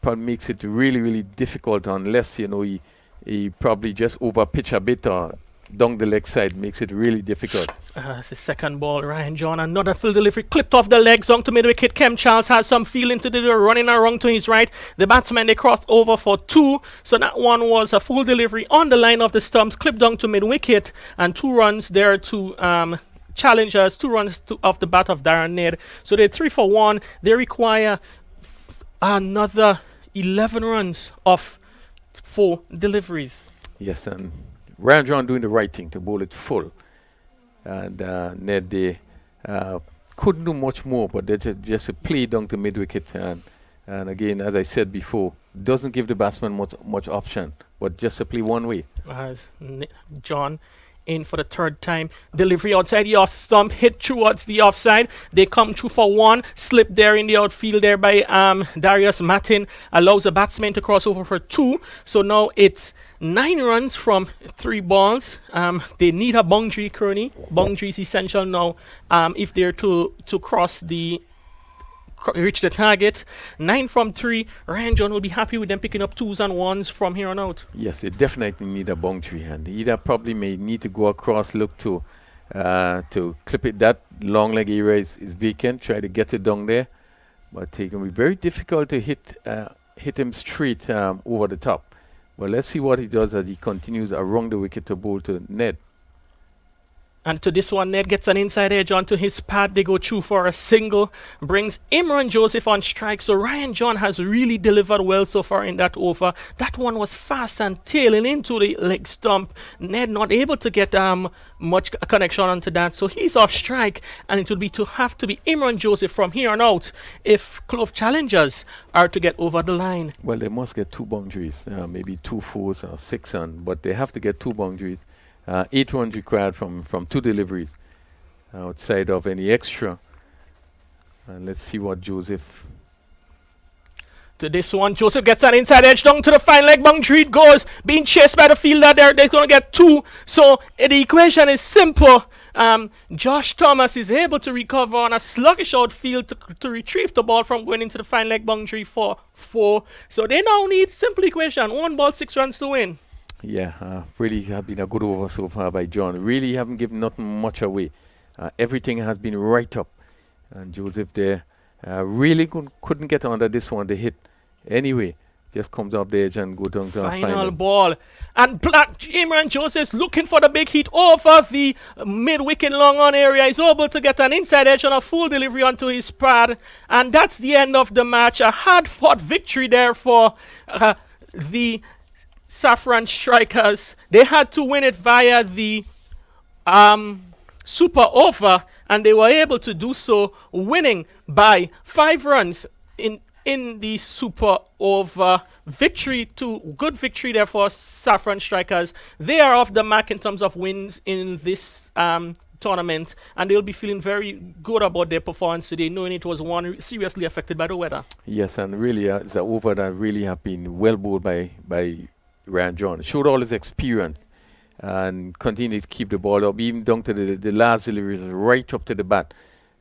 probably makes it really, really difficult unless he probably just over pitch a bit or down the leg side, makes it really difficult. It's the second ball. Ryan John, another full delivery, clipped off the legs on to mid wicket. Kem Charles has some feeling to do, running around to his right. The batsman, they crossed over for 2. So that one was a full delivery on the line of the stumps, clipped down to mid wicket, and 2 runs there to Challengers, 2 runs off the bat of Darren Ned. So they're 3 for 1. They require another 11 runs off 4 deliveries. Yes, and Ryan John doing the right thing to bowl it full. And Ned, they couldn't do much more, but they just play down to mid-wicket. And again, as I said before, doesn't give the batsman much option, but just to play one way. As John in for the 3rd time. Delivery outside the off stump, hit towards the offside. They come through for 1, slip there in the outfield there by Darius Martin, allows a batsman to cross over for 2. So now it's 9 runs from 3 balls. They need a boundary, Kearney. Boundary is essential now if they're to reach the target. 9 from 3. Ryan John will be happy with them picking up 2s and 1s from here on out. Yes, they definitely need a boundary, and either probably may need to go across, look to clip it. That long leg area is vacant. Try to get it down there, but it can be very difficult to hit him straight over the top. Well, let's see what he does as he continues around the wicket to bowl to Ned. And to this one, Ned gets an inside edge onto his pad. They go through for a single. Brings Imran Joseph on strike. So Ryan John has really delivered well so far in that over. That one was fast and tailing into the leg stump. Ned not able to get much connection onto that. So he's off strike. And it would have to be Imran Joseph from here on out if Clove challengers are to get over the line. Well, they must get 2 boundaries, maybe 2 fours or 6 on, but they have to get 2 boundaries. 8 runs required from 2 deliveries outside of any extra. And let's see what Joseph. To this one, Joseph gets an inside edge down to the fine leg boundary. It goes, being chased by the fielder there. They're going to get 2. So the equation is simple. Josh Thomas is able to recover on a sluggish outfield to retrieve the ball from going into the fine leg boundary for 4. So they now need simple equation: 1 ball, 6 runs to win. Yeah, really have been a good over so far by John. Really haven't given nothing much away. Everything has been right up. And Joseph there really couldn't get under this one. The hit anyway just comes off the edge and go down to final ball. And Imran Joseph's looking for the big hit over the mid-wicket long on area. He's able to get an inside edge on a full delivery onto his pad. And that's the end of the match. A hard-fought victory there for the Saffron Strikers. They had to win it via the super over, and they were able to do so, winning by 5 runs in the super over. Good victory there for Saffron Strikers. They are off the mark in terms of wins in this tournament, and they'll be feeling very good about their performance today, knowing it was one seriously affected by the weather. Yes, and really it's an over that really have been well bowled by Ryan John. Showed all his experience and continued to keep the ball up, even down to the last deliveries, right up to the bat.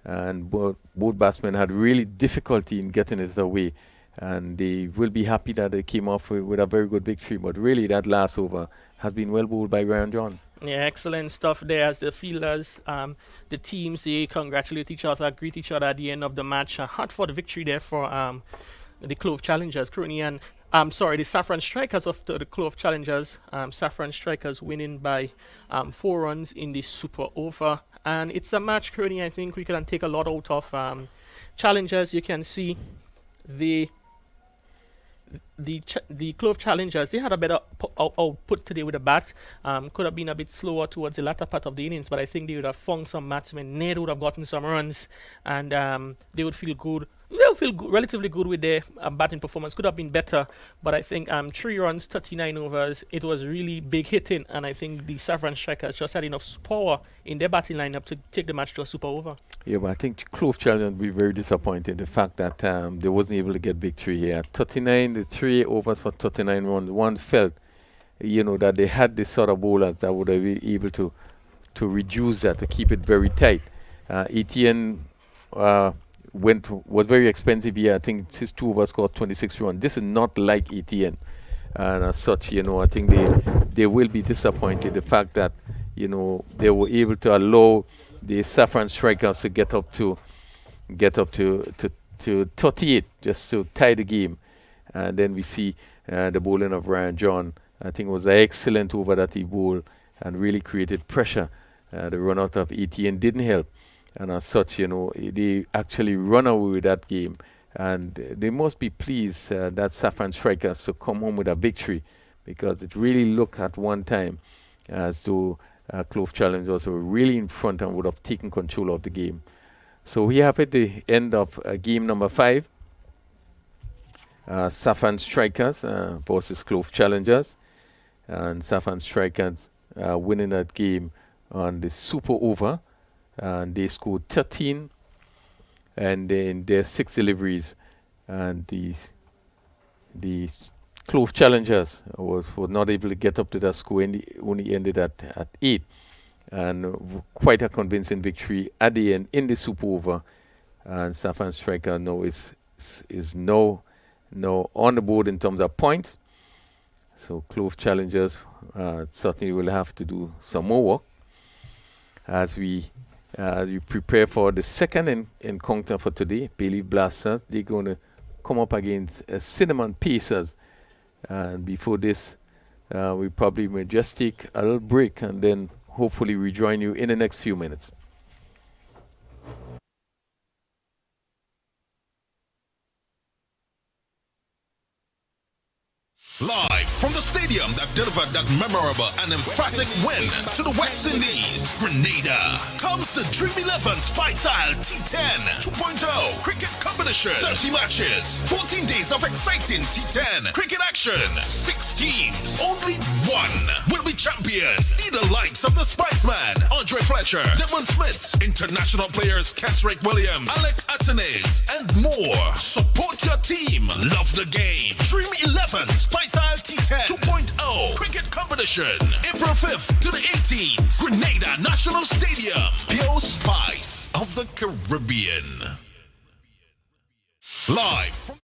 And both batsmen had really difficulty in getting it away. And they will be happy that they came off with a very good victory. But really, that last over has been well bowled by Ryan John. Yeah, excellent stuff there as the fielders, the teams, they congratulate each other, greet each other at the end of the match. A hard-fought victory there for the Clove challengers, Crony, and the Saffron Strikers of the Clove challengers. Saffron Strikers winning by 4 runs in the super over. And it's a match, Crony, I think we can take a lot out of. Challengers, you can see the Clove challengers, they had a better output today with the bat. Could have been a bit slower towards the latter part of the innings, but I think they would have found some batsmen. Ned would have gotten some runs, and they would feel good. They'll feel relatively good with their batting performance. Could have been better, but I think 3 runs, 39 overs. It was really big hitting, and I think the Saffron Strikers just had enough power in their batting lineup to take the match to a super over. Yeah, but I think Clove Challenge will be very disappointed. The fact that they wasn't able to get victory here. 39, the 3 overs for 39 runs. One felt, that they had this sort of bowlers that would have been able to reduce that, to keep it very tight. ETN was very expensive here. I think his 2 overs cost 26 runs. This is not like ETN. And as such, I think they will be disappointed. The fact that, they were able to allow the Saffron Strikers to get up to 38 just to tie the game. And then we see the bowling of Ryan John. I think it was an excellent over that he bowled and really created pressure. The run out of ETN didn't help. And as such, they actually run away with that game. And they must be pleased that Saffron Strikers to come home with a victory, because it really looked at one time as though Clove Challengers were really in front and would have taken control of the game. So we have at the end of game number 5. Saffron Strikers versus Clove Challengers. And Saffron Strikers winning that game on the super over. And they scored 13, and then their 6 deliveries, and the Clove Challengers were not able to get up to that score, and only ended at 8, and quite a convincing victory at the end in the super over. And Saffron Striker now is now on the board in terms of points. So Clove Challengers certainly will have to do some more work as we prepare for the second encounter for today. Bailey Blasters, they're going to come up against Cinnamon Pacers. And before this, we probably may just take a little break and then hopefully rejoin you in the next few minutes. Live from the stadium that delivered that memorable and emphatic win to the West Indies, Grenada, comes the Dream 11 Spice Isle T10 2.0 cricket competition. 30 matches, 14 days of exciting T10 cricket action. 6 teams, only one will be champions. See the likes of the Spiceman, Andre Fletcher, Devon Smith, international players Kesrick Williams, Alec Atenes, and more. Support your team. Love the game. Dream 11 Spice Isle T10 2.0 cricket competition, April 5th to the 18th, Grenada National Stadium. Pure Spice of the Caribbean. Live from